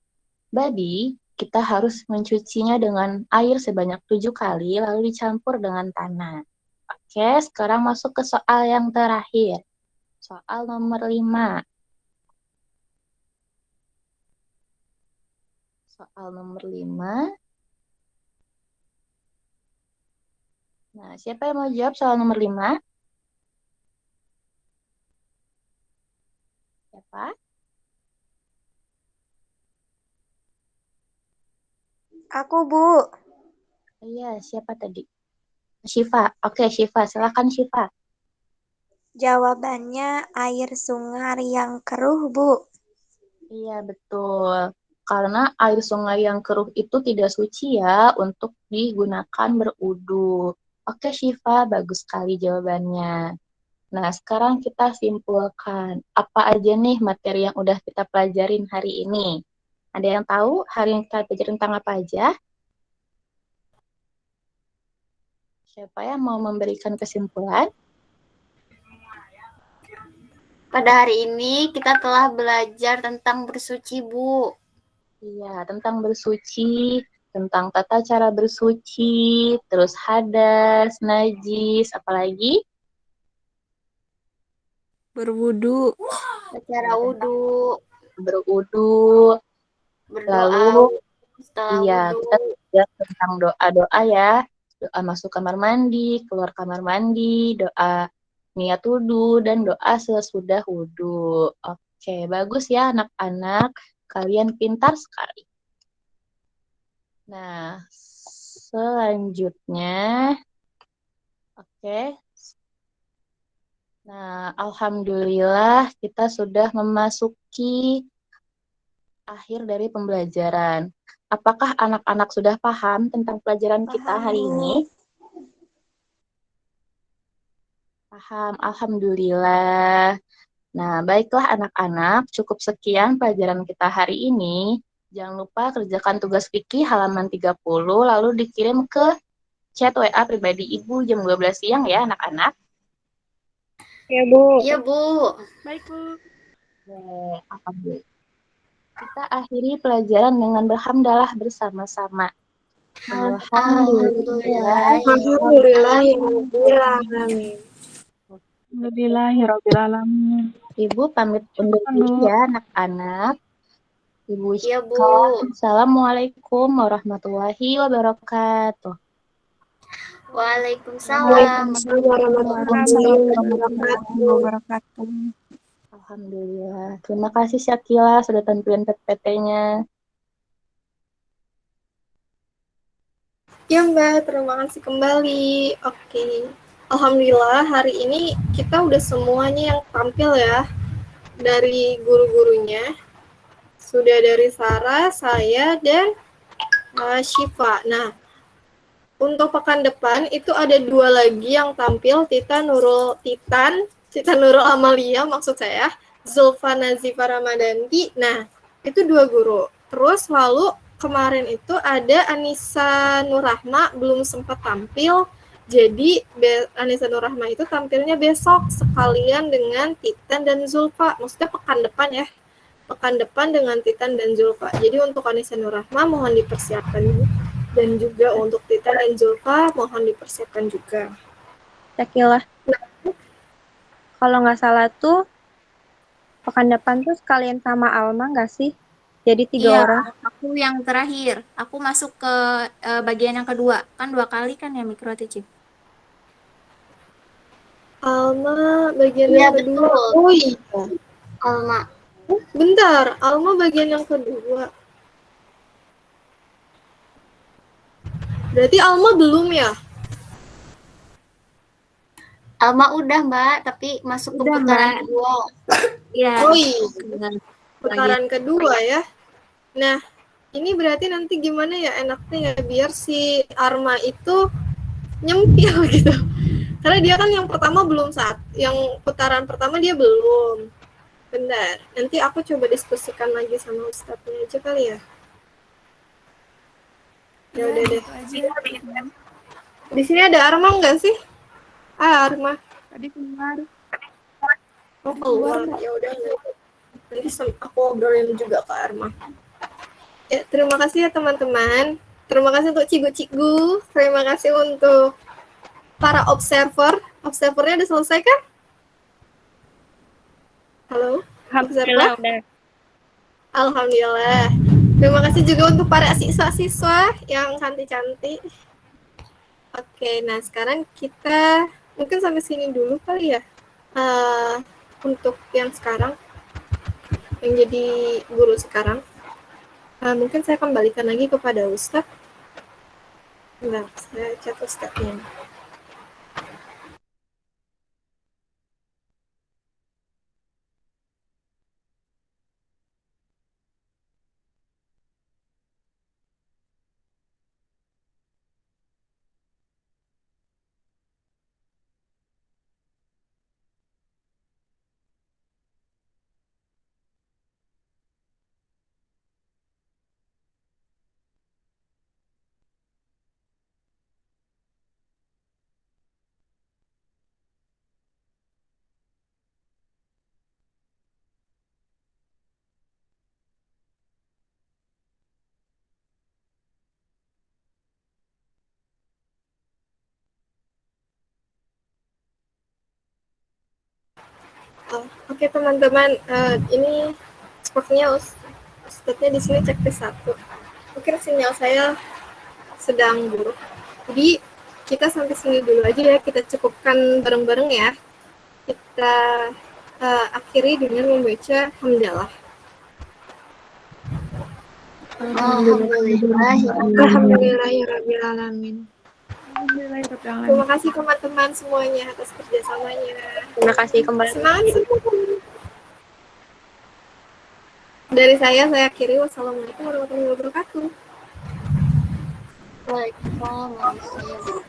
babi, kita harus mencucinya dengan air sebanyak 7 kali, lalu dicampur dengan tanah. Oke, sekarang masuk ke soal yang terakhir. Soal nomor 5. Soal nomor 5. Nah, siapa yang mau jawab soal nomor 5? Siapa? Aku, Bu. Iya, siapa tadi? Syifa. Oke, Syifa. Silakan Syifa. Jawabannya air sungai yang keruh, Bu. Iya, betul. Karena air sungai yang keruh itu tidak suci ya untuk digunakan berwudu. Oke, Syifa, bagus sekali jawabannya. Nah, sekarang kita simpulkan. Apa aja nih materi yang udah kita pelajarin hari ini? Ada yang tahu hari ini kita pelajarin tentang apa aja? Siapa yang mau memberikan kesimpulan? Pada hari ini kita telah belajar tentang bersuci, Bu. Iya, tentang bersuci, tentang tata cara bersuci, terus hadas, najis, apalagi? Berwudu. Secara wudhu. Berwudu. Berdoa Lalu setelah iya, wudhu. kita belajar tentang doa-doa ya. Doa masuk kamar mandi, keluar kamar mandi, doa niat wudhu, dan doa sesudah wudhu. Oke, bagus ya anak-anak. Kalian pintar sekali. Nah, selanjutnya, oke. Nah, alhamdulillah kita sudah memasuki akhir dari pembelajaran. Apakah anak-anak sudah paham tentang pelajaran kita hari ini? Paham, alhamdulillah. Nah, baiklah anak-anak, cukup sekian pelajaran kita hari ini. Jangan lupa kerjakan tugas fikih halaman 30, lalu dikirim ke chat WA pribadi Ibu jam 12 siang ya anak-anak. Ya, Bu. Iya, Bu. Baik, Bu. Alhamdulillah. Kita akhiri pelajaran dengan berhamdalah bersama-sama. Alhamdulillah. Alhamdulillahirrahmanirrahim. Alhamdulillahirrahmanirrahim. Ibu pamit undur diri ya anak-anak. Ibu Iya, Bu. Assalamualaikum warahmatullahi wabarakatuh. Waalaikumsalam warahmatullahi wabarakatuh. Alhamdulillah. Terima kasih Syakila sudah tampilin PPT-nya. Ya Mbak, terima kasih kembali. Oke. Alhamdulillah hari ini kita udah semuanya yang tampil ya. Dari guru-gurunya. Sudah dari Sarah, saya, dan Syifa. Nah, untuk pekan depan itu ada 2 lagi yang tampil, Tita Nurul Amalia maksud saya, Zulfa Nazifa Ramadanti. Nah, itu 2 guru. Terus lalu kemarin itu ada Anissa Nurrahma belum sempat tampil. Jadi Anissa Nurrahma itu tampilnya besok sekalian dengan Titan dan Zulfa. Maksudnya pekan depan ya. Pekan depan dengan Titan dan Zulfa. Jadi untuk Anissa Nurrahma mohon dipersiapkan dan juga untuk Titan dan Zulfa mohon dipersiapkan juga. Syakila. Kalau nggak salah tuh pekan depan tuh sekalian sama Alma nggak sih? Jadi 3 Iya, orang. aku yang terakhir. Aku masuk ke bagian yang kedua. Kan 2 kali kan ya mikro teaching. Alma bagian Iya, yang kedua. betul. Oh iya. Alma. Bentar, Alma bagian yang kedua. Berarti Alma belum ya? Alma udah, Mbak, tapi masuk ke Udah, putaran Mbak. kedua. Iya. Oh iya. Putaran kedua ya. Nah, ini berarti nanti gimana ya enaknya ya biar si Arma itu nyempil gitu. Karena dia kan yang pertama belum yang putaran pertama dia belum. Benar. Nanti aku coba diskusikan lagi sama Ustadznya aja kali ya. Ya udah deh. Di sini ada Arma nggak sih? Arma. Tadi keluar. Oh keluar. Ya udah. Nanti aku obrolin juga ke Arma. Ya, terima kasih ya teman-teman. Terima kasih untuk cigu-cigu. Terima kasih untuk para observer. Observernya udah selesai kan? Halo? Alhamdulillah udah. Alhamdulillah. Terima kasih juga untuk para siswa-siswa yang cantik-cantik. Oke, nah sekarang kita mungkin sampai sini dulu kali ya. Untuk yang sekarang, yang jadi guru sekarang. Mungkin saya kembalikan lagi kepada Ustadz. Nah, saya chat Ustadznya. Oke teman-teman, ini sepertinya Ustadznya di sini checklist 1. Mungkin sinyal saya sedang buruk. Jadi kita sampai sini dulu aja ya, kita cukupkan bareng-bareng ya. Kita akhiri dengan membaca hamdalah. Alhamdulillahirabbil alamin. Terima kasih teman-teman semuanya atas kerjasamanya. Terima kasih kembali. Semangat semua. Dari saya akhiri. Wassalamualaikum warahmatullahi wabarakatuh. Waalaikumsalam warahmatullahi wabarakatuh.